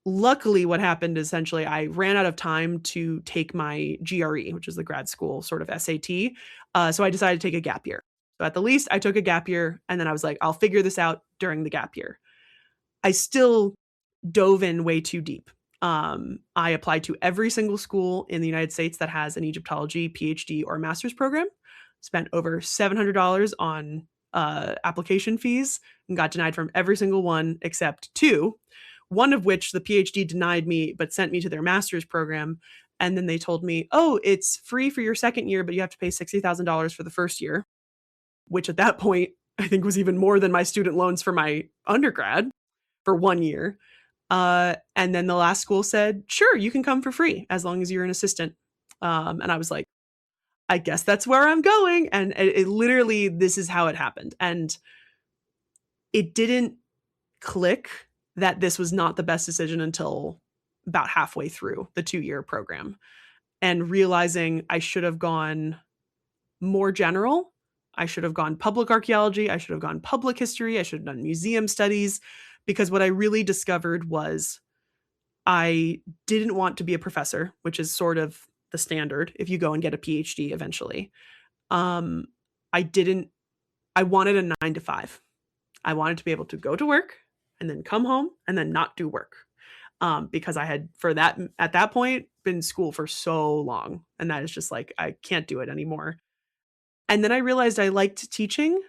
[SPEAKER 1] luckily what happened, essentially, I ran out of time to take my GRE, which is the grad school sort of SAT. So I decided to take a gap year. So at the least I took a gap year, and then I was like, I'll figure this out during the gap year. I still dove in way too deep. I applied to every single school in the United States that has an Egyptology PhD or master's program, spent over $700 on application fees, and got denied from every single one except 2, one of which the PhD denied me but sent me to their master's program. And then they told me, oh, it's free for your second year, but you have to pay $60,000 for the first year, which at that point I think was even more than my student loans for my undergrad for 1 year. And then the last school said, sure, you can come for free as long as you're an assistant. And I was like, I guess that's where I'm going. And it literally, this is how it happened. And it didn't click that this was not the best decision until about halfway through the 2-year program, and realizing I should have gone more general. I should have gone public archaeology. I should have gone public history. I should have done museum studies, because what I really discovered was I didn't want to be a professor, which is sort of the standard if you go and get a PhD eventually. Um, I didn't, I wanted a 9 to 5. I wanted to be able to go to work and then come home and then not do work. Because I had, at that point, been in school for so long. And that is just like, I can't do it anymore. And then I realized I liked teaching,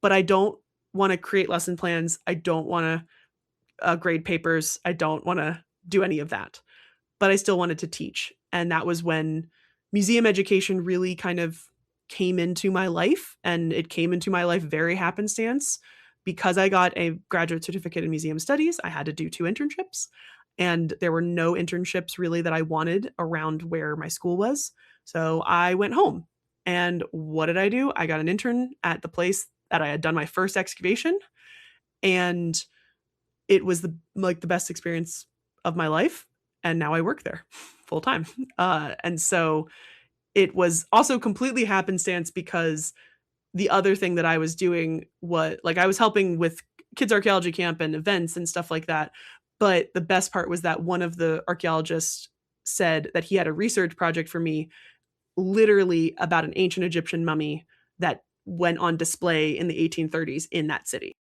[SPEAKER 1] but I don't want to create lesson plans. I don't want to grade papers. I don't want to do any of that. But I still wanted to teach. And that was when museum education really kind of came into my life. And it came into my life very happenstance. Because I got a graduate certificate in museum studies, I had to do 2 internships. And there were no internships really that I wanted around where my school was. So I went home. And what did I do? I got an intern at the place that I had done my first excavation. And it was the best experience of my life. And now I work there full time. And so it was also completely happenstance, because the other thing that I was doing was, like, I was helping with kids archaeology camp and events and stuff like that. But the best part was that one of the archaeologists said that he had a research project for me, literally about an ancient Egyptian mummy that went on display in the 1830s in that city.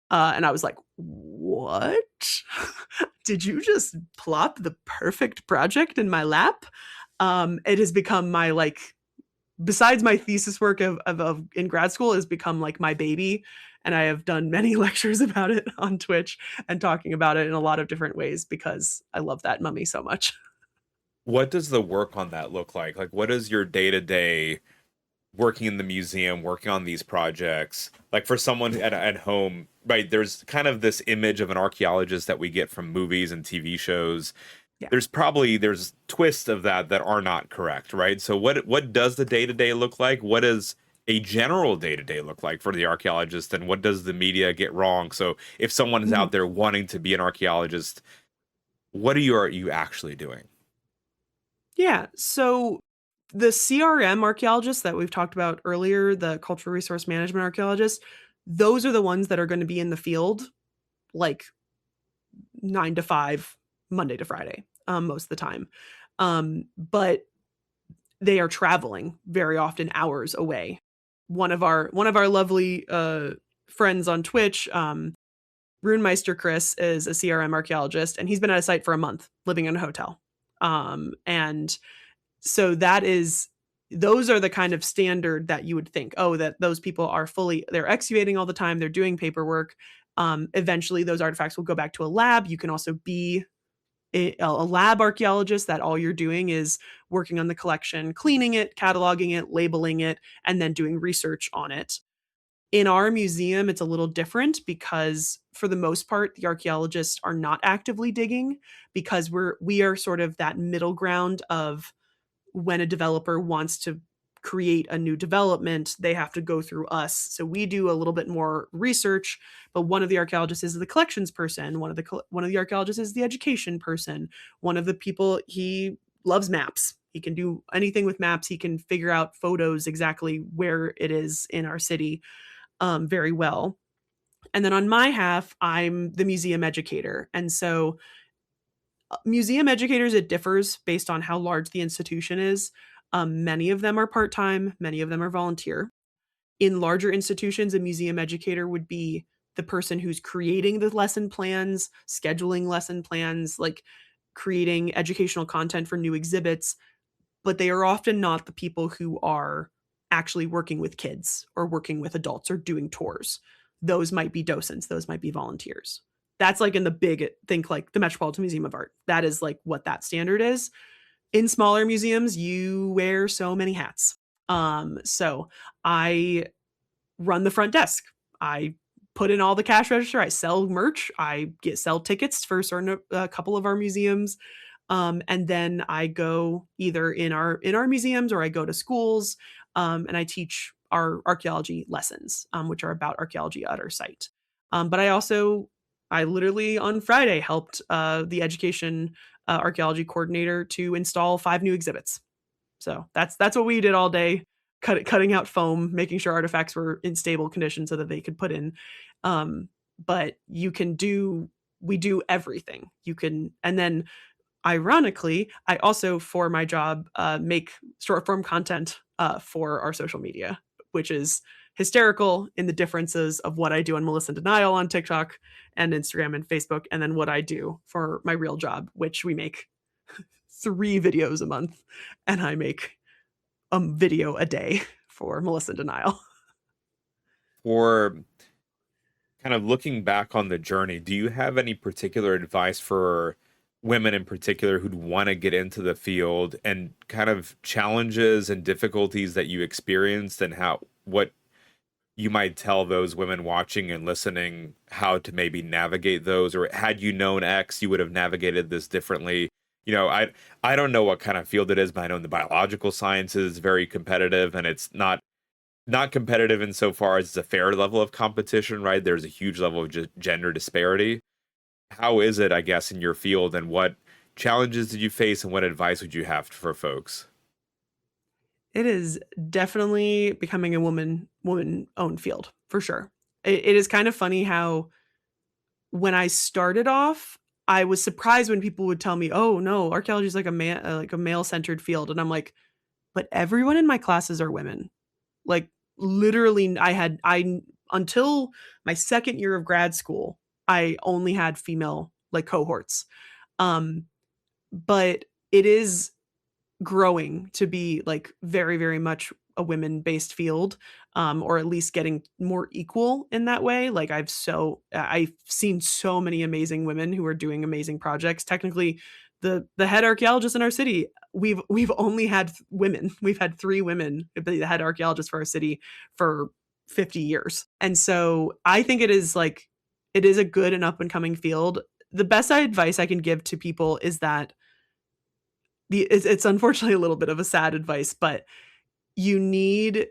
[SPEAKER 1] And I was like, what? Did you just plop the perfect project in my lap? It has become my, like, besides my thesis work of in grad school, has become like my baby. And I have done many lectures about it on Twitch and talking about it in a lot of different ways, because I love that mummy so much.
[SPEAKER 3] What does the work on that look like? Like, what is your day-to-day working in the museum, working on these projects? Like, for someone at home, right, there's kind of this image of an archaeologist that we get from movies and TV shows.
[SPEAKER 1] Yeah.
[SPEAKER 3] There's twists of that are not correct, right? So what does the day-to-day look like? What does a general day-to-day look like for the archaeologist, and what does the media get wrong? So if someone is out there wanting to be an archaeologist, what are you actually doing?
[SPEAKER 1] Yeah. So the CRM archaeologists that we've talked about earlier, the cultural resource management archaeologists, those are the ones that are going to be in the field like 9 to 5, Monday to Friday, most of the time. But they are traveling very often hours away. One of our lovely friends on Twitch, Runemeister Chris, is a CRM archaeologist, and he's been at a site for a month, living in a hotel. And so those are the kind of standard that you would think, oh, that those people are they're excavating all the time, they're doing paperwork. Eventually those artifacts will go back to a lab. You can also be a lab archaeologist, that all you're doing is working on the collection, cleaning it, cataloging it, labeling it, and then doing research on it. In our museum, it's a little different, because for the most part, the archaeologists are not actively digging, because we are sort of that middle ground of, when a developer wants to create a new development, they have to go through us. So we do a little bit more research, but one of the archaeologists is the collections person. One of the archaeologists is the education person. One of the people, he loves maps. He can do anything with maps. He can figure out photos exactly where it is in our city very well. And then on my half, I'm the museum educator. And so museum educators, it differs based on how large the institution is. Many of them are part-time, many of them are volunteer. In larger institutions, a museum educator would be the person who's creating the lesson plans, scheduling lesson plans, like creating educational content for new exhibits, but they are often not the people who are actually working with kids or working with adults or doing tours. Those might be docents, those might be volunteers. That's like in the big, think like the Metropolitan Museum of Art. That is like what that standard is. In smaller museums, you wear so many hats. So I run the front desk. I put in all the cash register. I sell merch. I sell tickets for a couple of our museums. And then I go either in our museums, or I go to schools, and I teach our archaeology lessons, which are about archaeology at our site. But I I literally on Friday helped the education archaeology coordinator to install 5 new exhibits. So that's what we did all day, cutting out foam, making sure artifacts were in stable condition so that they could put in. But we do everything. You can, and then ironically, I also, for my job, make short form content for our social media, which is hysterical in the differences of what I do on MelissinDenile on TikTok and Instagram and Facebook, and then what I do for my real job, which we make 3 videos a month, and I make a video a day for MelissinDenile.
[SPEAKER 3] For kind of looking back on the journey, do you have any particular advice for women in particular who'd want to get into the field, and kind of challenges and difficulties that you experienced, and what you might tell those women watching and listening how to maybe navigate those? Or had you known X, you would have navigated this differently? I don't know what kind of field it is, but I know the biological sciences is very competitive, and it's not competitive insofar as it's a fair level of competition, right? There's a huge level of gender disparity. How is it, I guess, in your field, and what challenges did you face, and what advice would you have for folks?
[SPEAKER 1] It is definitely becoming a woman-owned field, for sure. It is kind of funny how when I started off, I was surprised when people would tell me, "Oh, no, archaeology is like a male-centered field." And I'm like, "But everyone in my classes are women." Like, literally, I until my second year of grad school, I only had female, like, cohorts. Um, but it is growing to be, like, very, very much a women-based field, or at least getting more equal in that way. Like, I've seen so many amazing women who are doing amazing projects. Technically, the head archaeologist in our city, we've only had women. We've had 3 women be the head archaeologist for our city for 50 years. And so I think it is a good and up and coming field. The best advice I can give to people is that it's unfortunately a little bit of a sad advice, but you need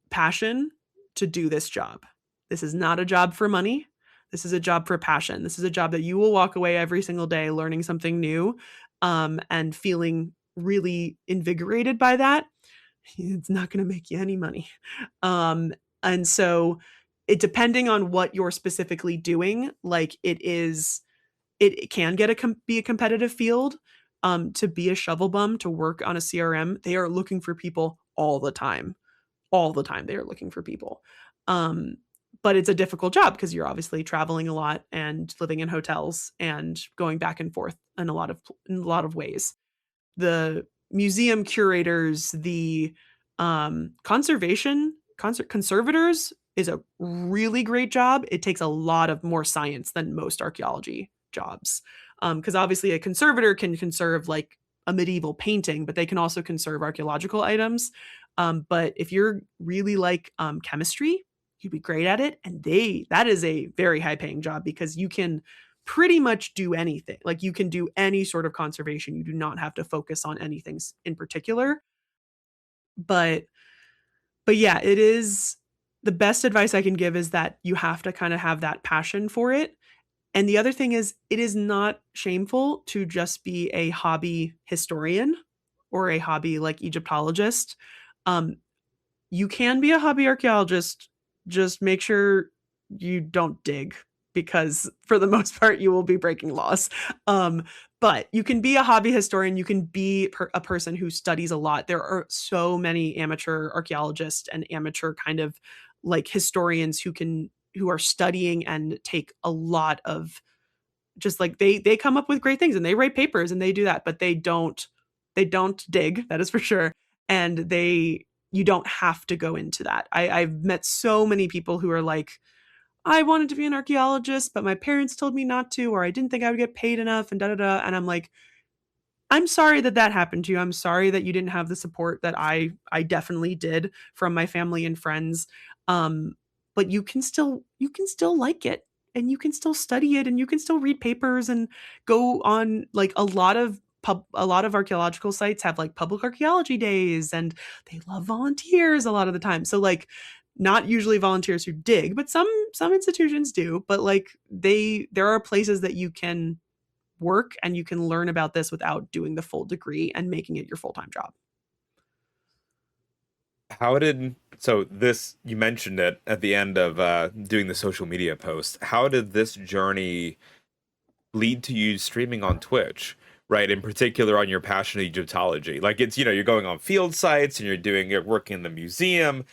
[SPEAKER 1] passion to do this job. This is not a job for money. This is a job for passion. This is a job that you will walk away every single day learning something new, and feeling really invigorated by that. It's not going to make you any money. And so depending on what you're specifically doing, like it can be a competitive field. To be a shovel bum, to work on a CRM, they are looking for people all the time. All the time they are looking for people. But it's a difficult job because you're obviously traveling a lot and living in hotels and going back and forth in a lot of ways. The museum curators, the conservators is a really great job. It takes a lot of more science than most archaeology jobs. Because obviously a conservator can conserve like a medieval painting, but they can also conserve archaeological items. But if you're really like chemistry, you'd be great at it. And that is a very high paying job because you can pretty much do anything. Like you can do any sort of conservation. You do not have to focus on anything in particular. But yeah, it is the best advice I can give is that you have to kind of have that passion for it. And the other thing is, it is not shameful to just be a hobby historian or a hobby like Egyptologist. You can be a hobby archaeologist. Just make sure you don't dig because for the most part, you will be breaking laws. But you can be a hobby historian. You can be a person who studies a lot. There are so many amateur archaeologists and amateur kind of like historians who are studying and take a lot of just like they come up with great things and they write papers and they do that, but they don't dig, that is for sure. And you don't have to go into that. I've met so many people who are like, I wanted to be an archaeologist, but my parents told me not to, or I didn't think I would get paid enough and da da da. And I'm like, I'm sorry that happened to you. I'm sorry that you didn't have the support that I definitely did from my family and friends. But you can still like it and you can still study it and you can still read papers and go on like a lot of archaeological sites have like public archaeology days and they love volunteers a lot of the time. So like not usually volunteers who dig, but some institutions do. But like there are places that you can work and you can learn about this without doing the full degree and making it your full-time job.
[SPEAKER 3] So this, you mentioned it at the end of doing the social media post. How did this journey lead to you streaming on Twitch, right? In particular on your passion of Egyptology. Like it's, you're going on field sites and you're working in the museum.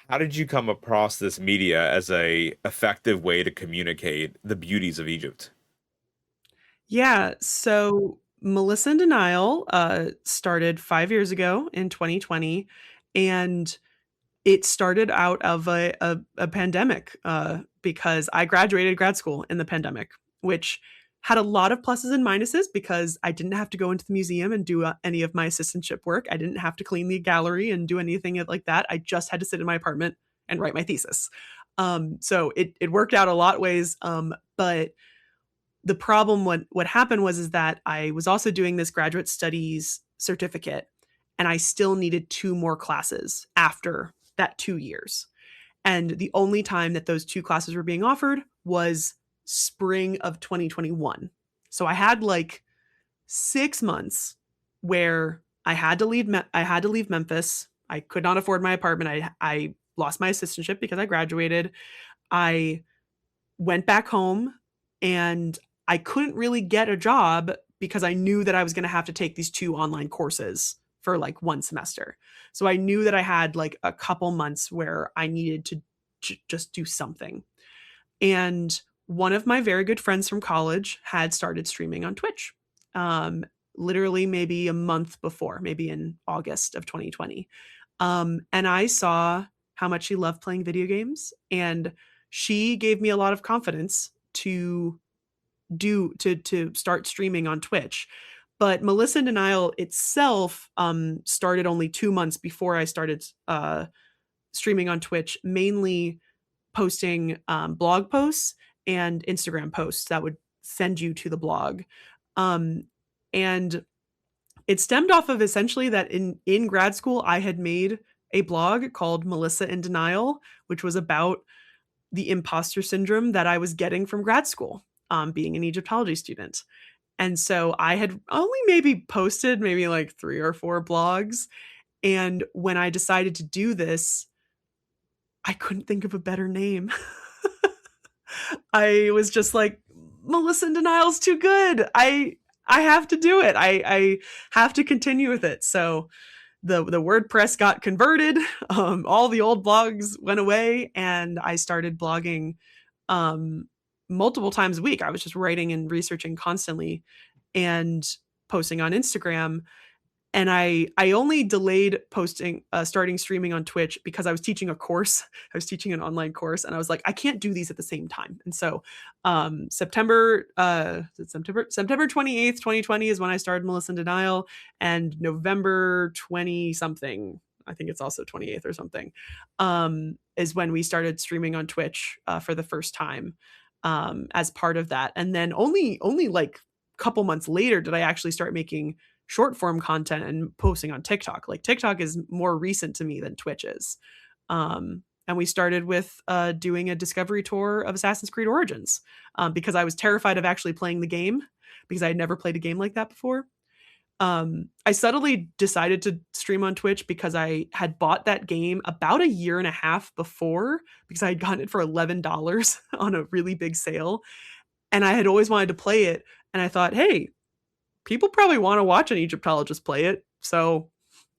[SPEAKER 3] How did you come across this media as a effective way to communicate the beauties of Egypt?
[SPEAKER 1] Yeah, so MelissinDenile started 5 years ago in 2020, and it started out of a pandemic because I graduated grad school in the pandemic, which had a lot of pluses and minuses because I didn't have to go into the museum and do any of my assistantship work. I didn't have to clean the gallery and do anything like that. I just had to sit in my apartment and write my thesis. So it worked out a lot of ways. But the problem, what happened is that I was also doing this graduate studies certificate, and I still needed 2 more classes after that 2 years. And the only time that those 2 classes were being offered was spring of 2021. So I had like 6 months where I had to leave Memphis. I could not afford my apartment. I lost my assistantship because I graduated. I went back home and I couldn't really get a job because I knew that I was going to have to take these 2 online courses for like 1 semester. So I knew that I had like a couple months where I needed to just do something. And one of my very good friends from college had started streaming on Twitch, literally maybe a month before, maybe in August of 2020. And I saw how much she loved playing video games, and she gave me a lot of confidence to start streaming on Twitch. But MelissinDenile itself started only 2 months before I started streaming on Twitch, mainly posting blog posts and Instagram posts that would send you to the blog. And it stemmed off of essentially that in grad school, I had made a blog called MelissainDenile, which was about the imposter syndrome that I was getting from grad school, being an Egyptology student. And so I had only maybe posted maybe like 3 or 4 blogs. And when I decided to do this, I couldn't think of a better name. I was just like, MelissinDenile's too good. I have to do it. I have to continue with it. So the WordPress got converted. All the old blogs went away, and I started blogging multiple times a week. I was just writing and researching constantly and posting on Instagram. And I only delayed starting streaming on Twitch because I was teaching a course. I was teaching an online course, and I was like, I can't do these at the same time. And so September 28th, 2020 is when I started MelissinDenile, and November 20 something, I think it's also 28th or something, is when we started streaming on Twitch for the first time as part of that. And then only like a couple months later did I actually start making short form content and posting on TikTok. Like TikTok is more recent to me than Twitch is. And we started with doing a discovery tour of Assassin's Creed Origins because I was terrified of actually playing the game because I had never played a game like that before. I subtly decided to stream on Twitch because I had bought that game about a year and a half before because I had gotten it for $11 on a really big sale. And I had always wanted to play it. And I thought, hey, people probably want to watch an Egyptologist play it, so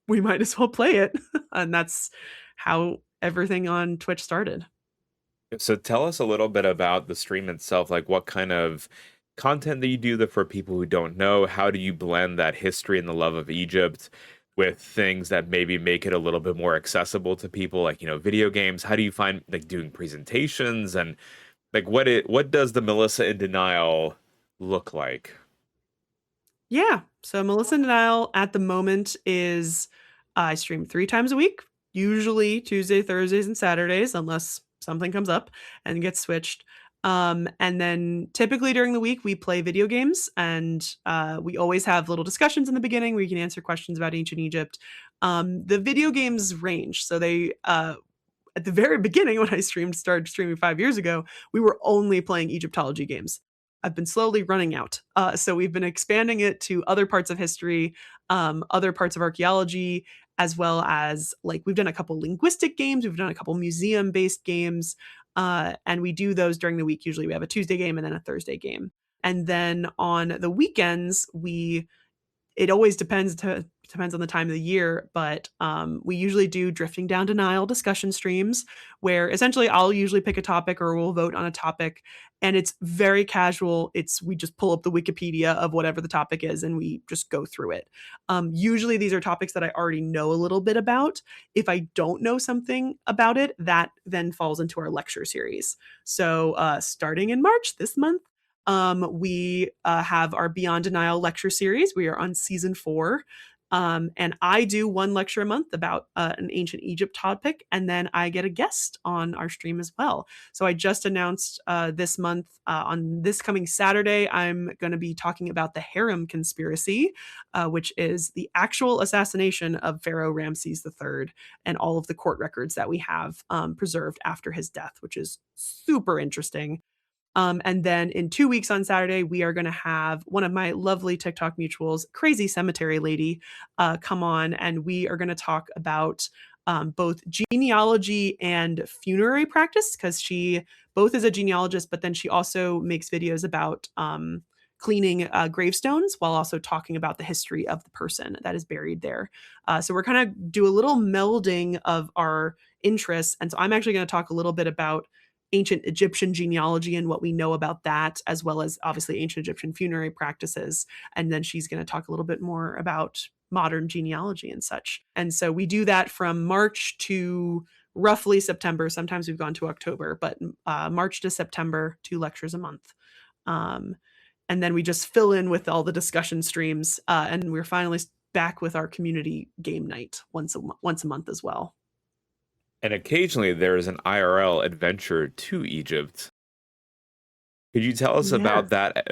[SPEAKER 1] we might as well play it. And that's how everything on Twitch started.
[SPEAKER 3] So tell us a little bit about the stream itself. Like, what kind of content do you do that for people who don't know? How do you blend that history and the love of Egypt with things that maybe make it a little bit more accessible to people, like, video games? How do you find like doing presentations, and like what does the MelissainDenile look like?
[SPEAKER 1] Yeah. So MelissainDenile at the moment is I stream 3 times a week, usually Tuesday, Thursdays, and Saturdays, unless something comes up and gets switched. And then typically during the week, we play video games, and we always have little discussions in the beginning where you can answer questions about ancient Egypt. The video games range. So at the very beginning when I started streaming 5 years ago, we were only playing Egyptology games. I've been slowly running out. So we've been expanding it to other parts of history, other parts of archaeology, as well as like we've done a couple linguistic games, we've done a couple museum-based games, and we do those during the week. Usually we have a Tuesday game and then a Thursday game. And then on the weekends, it always depends on the time of the year, but we usually do Drifting Down Denial discussion streams where essentially I'll usually pick a topic or we'll vote on a topic, and it's very casual. We just pull up the Wikipedia of whatever the topic is and we just go through it. Usually these are topics that I already know a little bit about. If I don't know something about it, that then falls into our lecture series. So starting in March this month, we have our Beyond Denial lecture series. We are on season 4. And I do one lecture a month about an ancient Egypt topic, and then I get a guest on our stream as well. So I just announced this month, on this coming Saturday, I'm going to be talking about the Harem Conspiracy, which is the actual assassination of Pharaoh Ramses III and all of the court records that we have preserved after his death, which is super interesting. And then in 2 weeks on Saturday, we are going to have one of my lovely TikTok mutuals, Crazy Cemetery Lady, come on, and we are going to talk about both genealogy and funerary practice, because she both is a genealogist, but then she also makes videos about cleaning gravestones while also talking about the history of the person that is buried there. So we're kind of do a little melding of our interests. And so I'm actually going to talk a little bit about ancient Egyptian genealogy and what we know about that, as well as obviously ancient Egyptian funerary practices. And then she's going to talk a little bit more about modern genealogy and such. And so we do that from March to roughly September. Sometimes we've gone to October, but March to September, 2 lectures a month. And then we just fill in with all the discussion streams. And we're finally back with our community game night once a month as well.
[SPEAKER 3] And occasionally there is an IRL adventure to Egypt. Could you tell us about that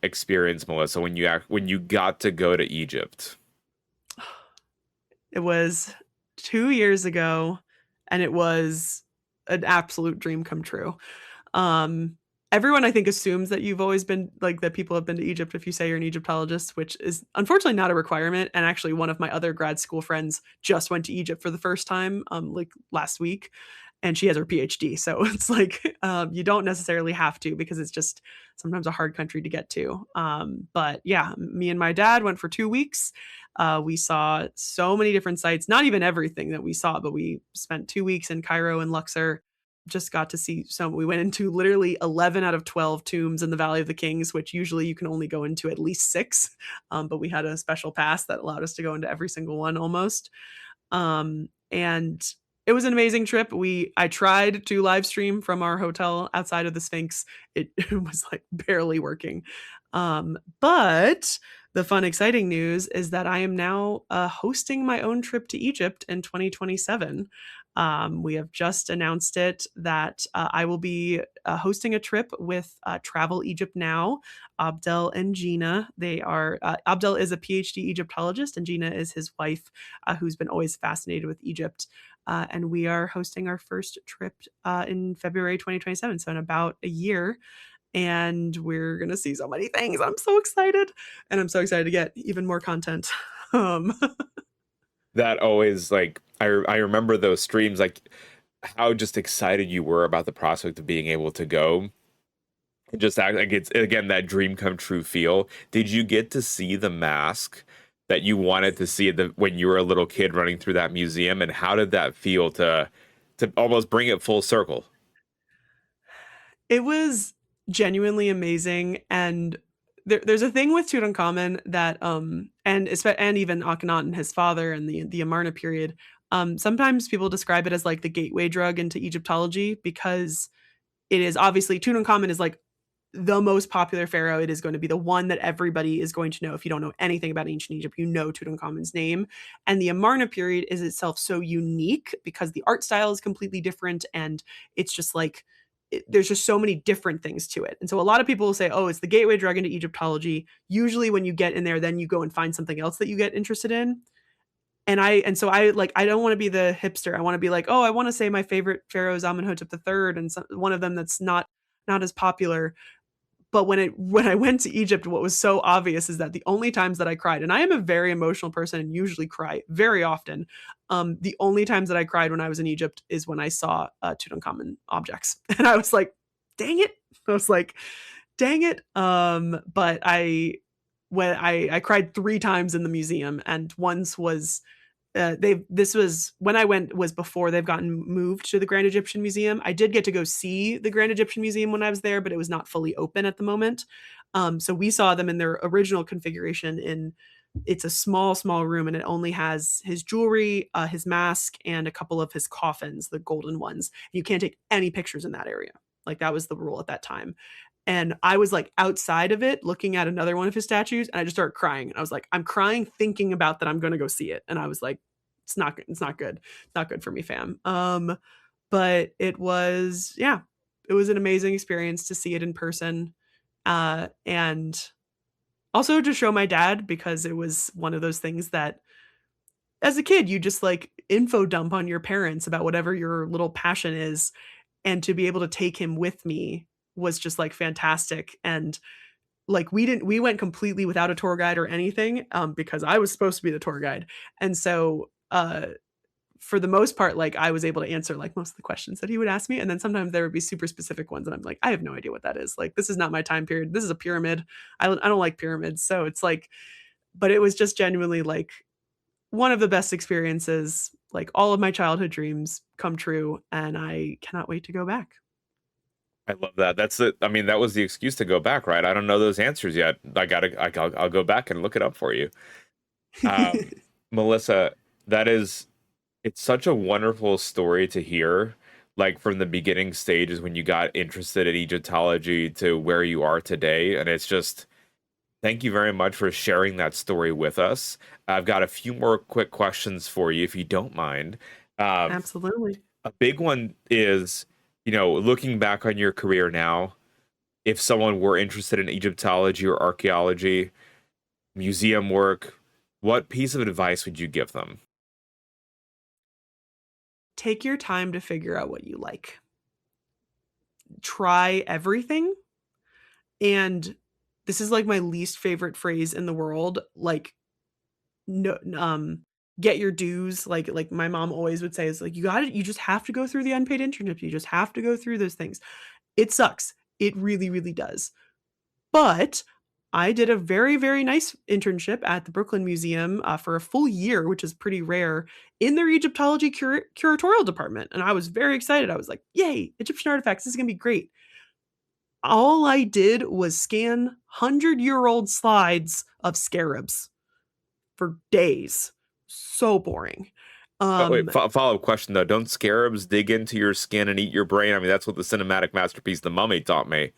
[SPEAKER 3] experience, Melissa, when you got to go to Egypt?
[SPEAKER 1] It was 2 years ago, and it was an absolute dream come true. Everyone, I think, assumes that you've always been like that people have been to Egypt if you say you're an Egyptologist, which is unfortunately not a requirement. And actually, one of my other grad school friends just went to Egypt for the first time, like last week, and she has her PhD. So it's like you don't necessarily have to, because it's just sometimes a hard country to get to. But yeah, me and my dad went for 2 weeks. We saw so many different sites, not even everything that we saw, but we spent 2 weeks in Cairo and Luxor. Just got to see we went into literally 11 out of 12 tombs in the Valley of the Kings, which usually you can only go into at least 6. But we had a special pass that allowed us to go into every single one almost. And it was an amazing trip. I tried to live stream from our hotel outside of the Sphinx. It was like barely working. But the fun, exciting news is that I am now hosting my own trip to Egypt in 2027. We have just announced it that I will be hosting a trip with Travel Egypt Now, Abdel and Gina. Abdel is a PhD Egyptologist, and Gina is his wife, who's been always fascinated with Egypt. And we are hosting our first trip in February 2027, so in about a year. And we're going to see so many things. I'm so excited. And I'm so excited to get even more content.
[SPEAKER 3] That always, like, I remember those streams, like how just excited you were about the prospect of being able to go. It just act like it's, again, that dream come true feel. Did you get to see the mask that you wanted to see when you were a little kid running through that museum? And how did that feel to almost bring it full circle?
[SPEAKER 1] It was genuinely amazing. And there's a thing with Tutankhamun that and even Akhenaten and his father and the Amarna period, sometimes people describe it as like the gateway drug into Egyptology, because it is obviously Tutankhamun is like the most popular pharaoh. It is going to be the one that everybody is going to know. If you don't know anything about ancient Egypt, you know Tutankhamun's name. And the Amarna period is itself so unique because the art style is completely different, and it's just like there's just so many different things to it. And so a lot of people will say, oh, it's the gateway drug into Egyptology. Usually when you get in there, then you go and find something else that you get interested in. And so I like, I don't want to be the hipster. I want to be like, oh, I want to say my favorite pharaoh is Amenhotep III, and one of them that's not as popular. But when I went to Egypt, what was so obvious is that the only times that I cried, and I am a very emotional person and usually cry very often. The only times that I cried when I was in Egypt is when I saw Tutankhamun objects, and I was like, "Dang it!" I was like, "Dang it!" But I cried 3 times in the museum, and once was this was when I went was before they've gotten moved to the Grand Egyptian Museum. I did get to go see the Grand Egyptian Museum when I was there, but it was not fully open at the moment. So we saw them in their original configuration. It's a small room, and it only has his jewelry, his mask, and a couple of his coffins, the golden ones. You can't take any pictures in that area. Like, that was the rule at that time. And I was like outside of it looking at another one of his statues, and I just started crying. And I was like, I'm crying thinking about that I'm going to go see it. And I was like, it's not good. It's not good. It's not good for me, fam. But it was, yeah, it was an amazing experience to see it in person. And also to show my dad, because it was one of those things that as a kid, you just like info dump on your parents about whatever your little passion is. And to be able to take him with me was just like fantastic. And like, we went completely without a tour guide or anything, because I was supposed to be the tour guide. And so for the most part, like, I was able to answer like most of the questions that he would ask me. And then sometimes there would be super specific ones, and I'm like, I have no idea what that is. Like, this is not my time period. This is a pyramid. I don't like pyramids. So it's like, but it was just genuinely like one of the best experiences. Like, all of my childhood dreams come true, and I cannot wait to go back.
[SPEAKER 3] I love that. That's it. I mean, that was the excuse to go back, right? I don't know those answers yet. I'll go back and look it up for you. Melissa, it's such a wonderful story to hear, like from the beginning stages when you got interested in Egyptology to where you are today. And it's just, thank you very much for sharing that story with us. I've got a few more quick questions for you, if you don't mind.
[SPEAKER 1] Absolutely.
[SPEAKER 3] A big one is, looking back on your career now, if someone were interested in Egyptology or archaeology, museum work, what piece of advice would you give them?
[SPEAKER 1] Take your time to figure out what you like. Try everything. And this is like my least favorite phrase in the world. Like, no, get your dues. Like my mom always would say, is like, you just have to go through the unpaid internship. You just have to go through those things. It sucks. It really, really does. But I did a very, very nice internship at the Brooklyn Museum for a full year, which is pretty rare, in their Egyptology curatorial department. And I was very excited. I was like, yay, Egyptian artifacts. This is going to be great. All I did was scan 100-year-old slides of scarabs for days. So boring.
[SPEAKER 3] Wait, follow-up question though. Don't scarabs dig into your skin and eat your brain? I mean, that's what the cinematic masterpiece The Mummy taught me.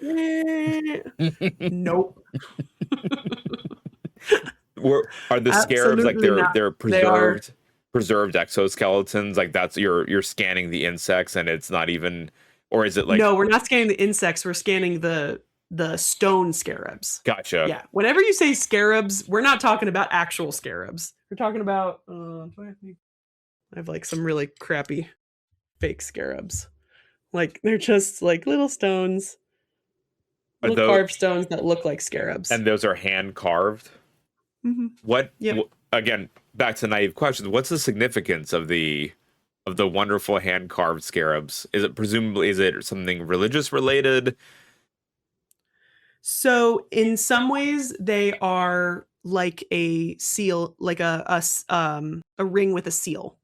[SPEAKER 1] Nope.
[SPEAKER 3] Are the scarabs like they're preserved exoskeletons? Like, that's you're scanning the insects and it's not even, or is it like,
[SPEAKER 1] no, we're not scanning the insects, we're scanning the stone scarabs.
[SPEAKER 3] Gotcha.
[SPEAKER 1] Yeah. Whenever you say scarabs, we're not talking about actual scarabs. We're talking about I have like some really crappy fake scarabs. Like, they're just like little stones. Little carved stones that look like scarabs.
[SPEAKER 3] And those are hand carved? Mm-hmm. Again, back to naive questions, what's the significance of the wonderful hand carved scarabs? Is it something religious related?
[SPEAKER 1] So in some ways they are like a seal, like a ring with a seal.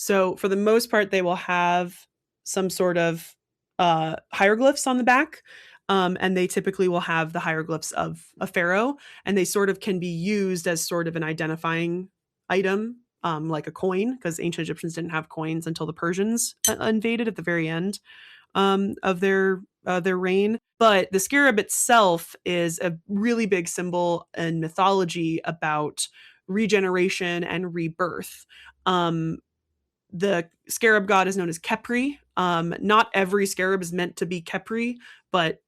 [SPEAKER 1] So for the most part, they will have some sort of hieroglyphs on the back. And they typically will have the hieroglyphs of a pharaoh, and they sort of can be used as sort of an identifying item, like a coin, because ancient Egyptians didn't have coins until the Persians invaded at the very end of their reign. But the scarab itself is a really big symbol in mythology about regeneration and rebirth. The scarab god is known as Khepri. Not every scarab is meant to be Khepri, but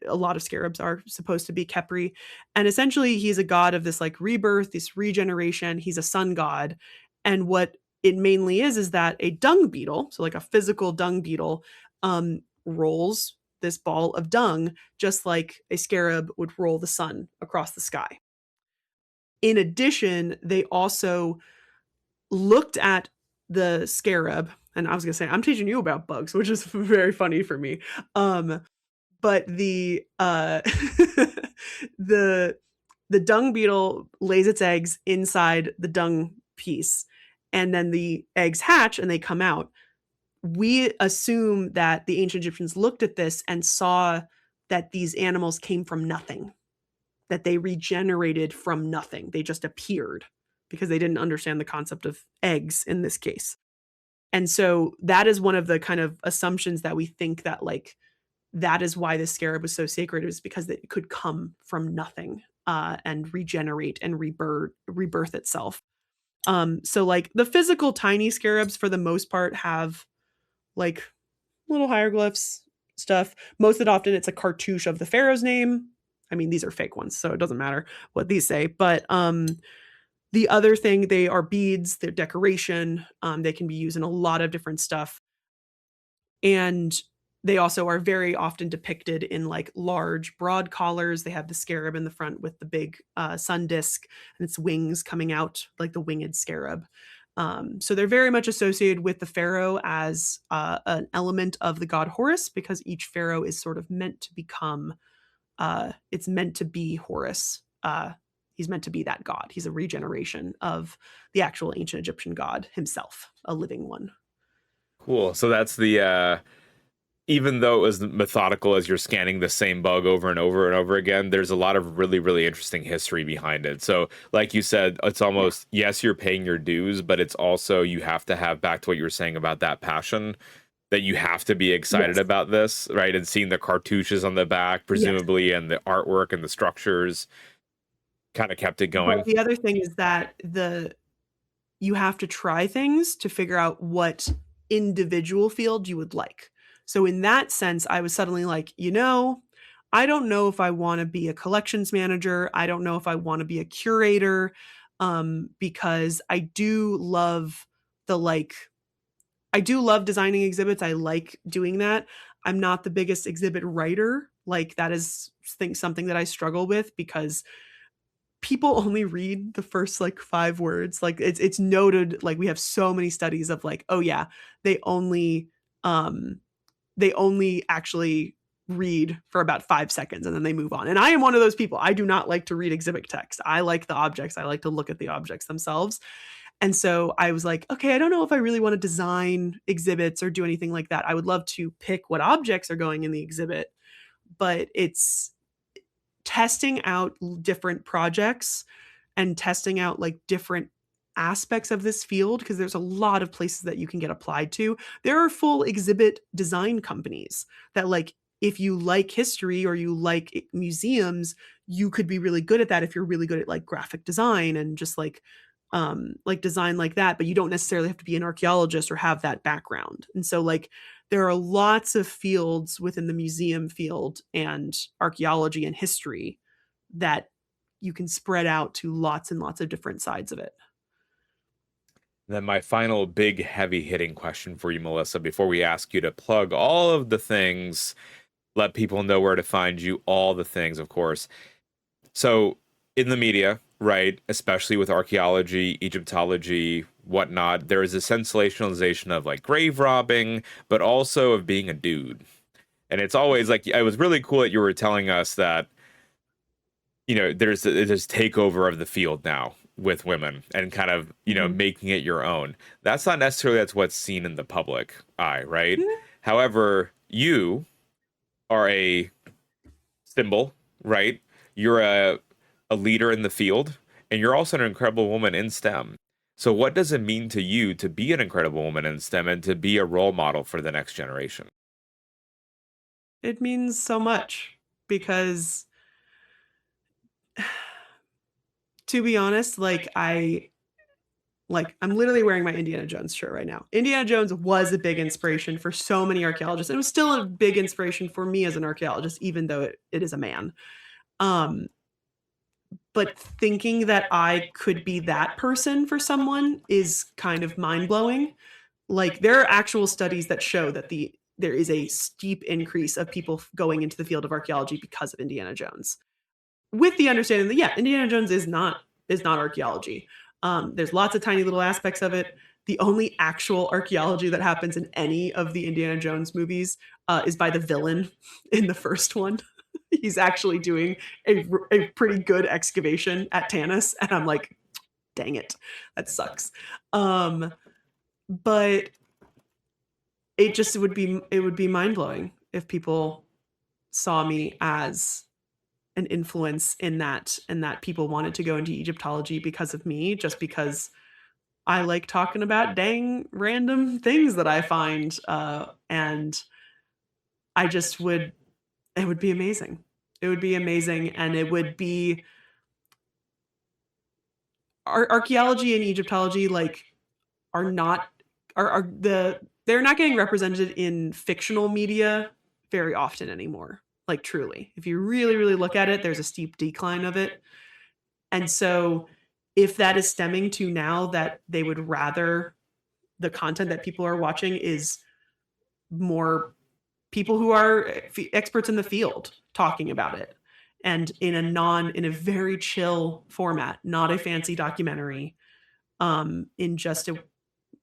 [SPEAKER 1] a lot of scarabs are supposed to be Khepri. And essentially, he's a god of this like rebirth, this regeneration. He's a sun god. And what it mainly is that a dung beetle, so like a physical dung beetle, rolls this ball of dung just like a scarab would roll the sun across the sky. In addition, they also looked at the scarab, and I was going to say, I'm teaching you about bugs, which is very funny for me. But the the dung beetle lays its eggs inside the dung piece, and then the eggs hatch and they come out. We assume that the ancient Egyptians looked at this and saw that these animals came from nothing, that they regenerated from nothing. They just appeared because they didn't understand the concept of eggs in this case. And so that is one of the kind of assumptions that we think that like that is why the scarab was so sacred, is because it could come from nothing and regenerate and rebirth itself. So like the physical tiny scarabs for the most part have like little hieroglyphs stuff. Most often it's a cartouche of the pharaoh's name. I mean, these are fake ones, so it doesn't matter what these say. But the other thing, they are beads, they're decoration. They can be used in a lot of different stuff. And they also are very often depicted in like large, broad collars. They have the scarab in the front with the big sun disk and its wings coming out like the winged scarab. So they're very much associated with the pharaoh as an element of the god Horus, because each pharaoh is sort of meant to become, it's meant to be Horus. He's meant to be that god. He's a regeneration of the actual ancient Egyptian god himself, a living one.
[SPEAKER 3] Cool. So that's the even though it was methodical as you're scanning the same bug over and over and over again, there's a lot of really, really interesting history behind it. So like you said, it's almost, yes, you're paying your dues, but it's also, you have to have, back to what you were saying about that passion, that you have to be excited about this, right? And seeing the cartouches on the back, presumably, and the artwork and the structures kind of kept it going.
[SPEAKER 1] But the other thing is that you have to try things to figure out what individual field you would like. So in that sense, I was suddenly like, I don't know if I want to be a collections manager. I don't know if I want to be a curator, because I do love designing exhibits. I like doing that. I'm not the biggest exhibit writer. Like that is something that I struggle with, because people only read the first like 5 words. Like it's noted, like we have so many studies of like, oh yeah, they only actually read for about 5 seconds and then they move on. And I am one of those people. I do not like to read exhibit text. I like the objects. I like to look at the objects themselves. And so I was like, okay, I don't know if I really want to design exhibits or do anything like that. I would love to pick what objects are going in the exhibit, but it's testing out different projects and testing out like different aspects of this field, because there's a lot of places that you can get applied to. There are full exhibit design companies that, like, if you like history or you like museums, you could be really good at that if you're really good at like graphic design and just like design like that, but you don't necessarily have to be an archaeologist or have that background. And so like there are lots of fields within the museum field and archaeology and history that you can spread out to lots and lots of different sides of it.
[SPEAKER 3] Then my final big heavy hitting question for you, Melissa, before we ask you to plug all of the things, let people know where to find you, all the things, of course. So in the media, right, especially with archaeology, Egyptology, whatnot, there is a sensationalization of like grave robbing, but also of being a dude. And it's always like, it was really cool that you were telling us that, there's takeover of the field now with women and kind of, making it your own. That's not necessarily what's seen in the public eye, right? Mm-hmm. However, you are a symbol, right? You're a leader in the field, and you're also an incredible woman in STEM. So what does it mean to you to be an incredible woman in STEM and to be a role model for the next generation?
[SPEAKER 1] It means so much, because to be honest, I'm literally wearing my Indiana Jones shirt right now. Indiana Jones was a big inspiration for so many archaeologists. It was still a big inspiration for me as an archaeologist, even though it is a man. but thinking that I could be that person for someone is kind of mind-blowing. Like, there are actual studies that show that there is a steep increase of people going into the field of archaeology because of Indiana Jones. With the understanding that, yeah, Indiana Jones is not archaeology. There's lots of tiny little aspects of it. The only actual archaeology that happens in any of the Indiana Jones movies is by the villain in the first one. He's actually doing a pretty good excavation at Tanis, and I'm like, dang it, that sucks. But it would be mind-blowing if people saw me as an influence in that, and that people wanted to go into Egyptology because of me, just because I like talking about dang random things that I find, and I just would it would be amazing. It would be amazing, and it would be archaeology and Egyptology, like, are not are the they're not getting represented in fictional media very often anymore. Like, truly, if you really, really look at it, there's a steep decline of it. And so, if that is stemming to now that they would rather the content that people are watching is more people who are experts in the field talking about it, and in a very chill format, not a fancy documentary, in just a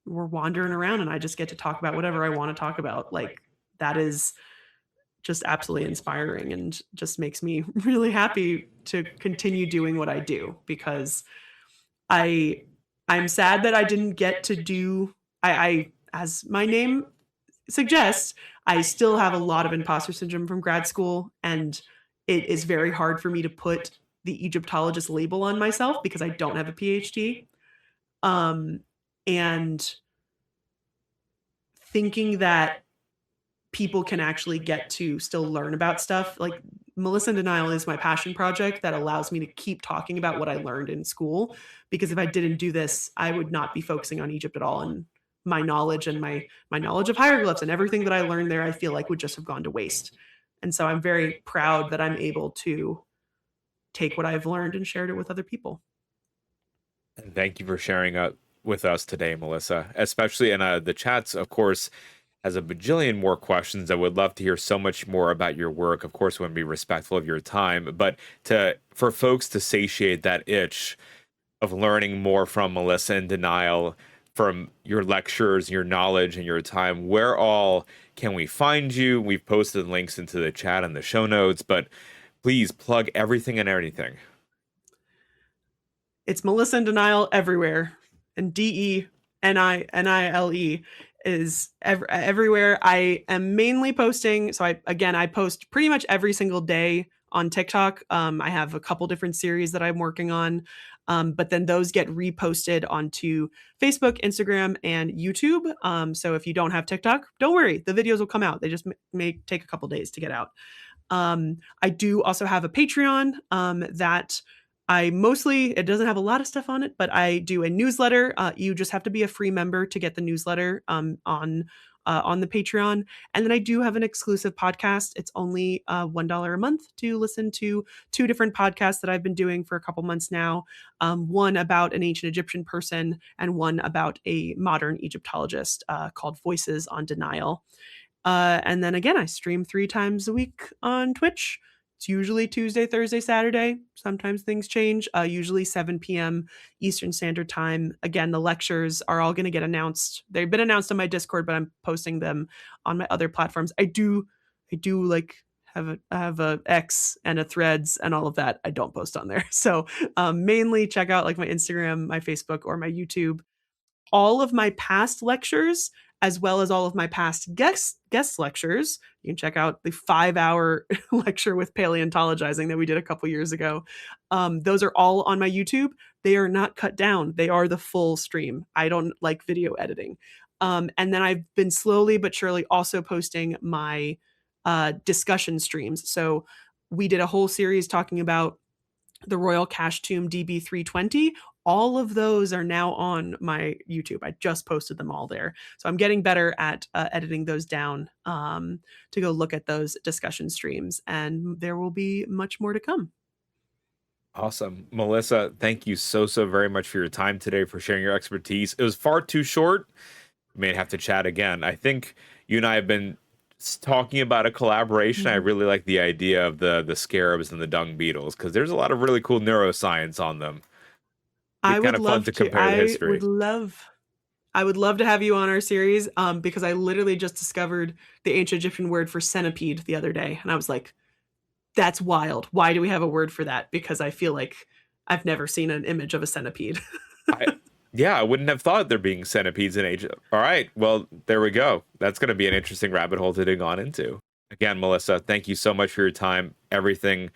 [SPEAKER 1] we're wandering around and I just get to talk about whatever I want to talk about. Like, that is just absolutely inspiring and just makes me really happy to continue doing what I do, because I I'm sad that I didn't get to do I as my name suggests, I still have a lot of imposter syndrome from grad school, and it is very hard for me to put the Egyptologist label on myself because I don't have a PhD. Um, and thinking that people can actually get to still learn about stuff. Like, MelissinDenile is my passion project that allows me to keep talking about what I learned in school. Because if I didn't do this, I would not be focusing on Egypt at all. And my knowledge and my knowledge of hieroglyphs and everything that I learned there, I feel like would just have gone to waste. And so I'm very proud that I'm able to take what I've learned and shared it with other people.
[SPEAKER 3] And thank you for sharing with us today, Melissa, especially in the chats, of course, has a bajillion more questions. I would love to hear so much more about your work. Of course, we want to be respectful of your time, but for folks to satiate that itch of learning more from MelissainDenile, from your lectures, your knowledge, and your time, where all can we find you? We've posted links into the chat and the show notes, but please plug everything and anything.
[SPEAKER 1] It's MelissainDenile everywhere, and DENINILE is everywhere. I am mainly posting. So I post pretty much every single day on TikTok. I have a couple different series that I'm working on, but then those get reposted onto Facebook, Instagram, and YouTube. So if you don't have TikTok, don't worry, the videos will come out. They just may take a couple days to get out. I do also have a Patreon that it doesn't have a lot of stuff on it, but I do a newsletter. You just have to be a free member to get the newsletter on the Patreon. And then I do have an exclusive podcast. It's only $1 a month to listen to 2 different podcasts that I've been doing for a couple months now. One about an ancient Egyptian person and one about a modern Egyptologist called Voices on Denial. And then again, I stream 3 times a week on Twitch. It's usually Tuesday, Thursday, Saturday. Sometimes things change. Usually 7 p.m. Eastern Standard Time. Again, the lectures are all going to get announced. They've been announced on my Discord, but I'm posting them on my other platforms. I do like have a X and a Threads and all of that. I don't post on there. So mainly check out like my Instagram, my Facebook, or my YouTube. All of my past lectures, as well as all of my past guest lectures. You can check out the 5-hour lecture with paleontologizing that we did a couple years ago. Those are all on my YouTube. They are not cut down. They are the full stream. I don't like video editing. And then I've been slowly but surely also posting my discussion streams. So we did a whole series talking about the Royal Cache Tomb DB320. All of those are now on my YouTube. I just posted them all there. So I'm getting better at editing those down to go look at those discussion streams. And there will be much more to come.
[SPEAKER 3] Awesome. Melissa, thank you so very much for your time today, for sharing your expertise. It was far too short. We may have to chat again. I think you and I have been talking about a collaboration. I really like the idea of the scarabs and the dung beetles, because there's a lot of really cool neuroscience on them.
[SPEAKER 1] I would
[SPEAKER 3] kind of fun
[SPEAKER 1] love
[SPEAKER 3] to
[SPEAKER 1] to.
[SPEAKER 3] compare the history.
[SPEAKER 1] I would love to have you on our series because I literally just discovered the ancient Egyptian word for centipede the other day. And I was like, that's wild. Why do we have a word for that? Because I feel like I've never seen an image of a centipede.
[SPEAKER 3] I wouldn't have thought there being centipedes in Asia. All right. Well, there we go. That's going to be an interesting rabbit hole to dig on into. Again, Melissa, thank you so much for your time. Everything.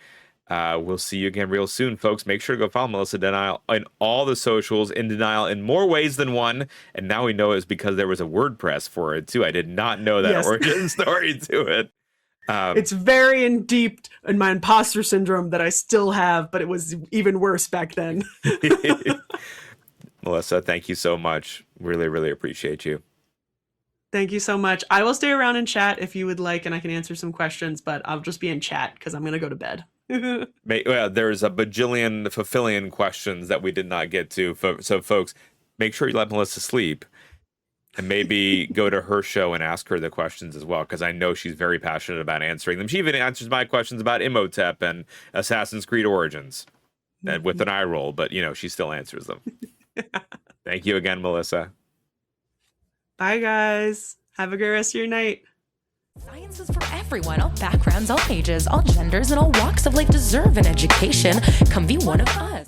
[SPEAKER 3] We'll see you again real soon, folks. Make sure to go follow MelissainDenile on all the socials, in denial in more ways than one. And now we know it's because there was a WordPress for it, too. I did not know that origin story to it.
[SPEAKER 1] It's very in deep in my imposter syndrome that I still have, but it was even worse back then.
[SPEAKER 3] Melissa, thank you so much. Really, really appreciate you.
[SPEAKER 1] Thank you so much. I will stay around and chat if you would like, and I can answer some questions, but I'll just be in chat because I'm going to go to bed.
[SPEAKER 3] Well, there's a bajillion fulfilling questions that we did not get to. So, folks, make sure you let Melissa sleep and maybe go to her show and ask her the questions as well, because I know she's very passionate about answering them. She even answers my questions about Imhotep and Assassin's Creed Origins and with an eye roll, but, she still answers them. Thank you again, Melissa.
[SPEAKER 1] Bye, guys. Have a great rest of your night.
[SPEAKER 2] Science is for everyone, all backgrounds, all ages, all genders, and all walks of life deserve an education. Come be one of us.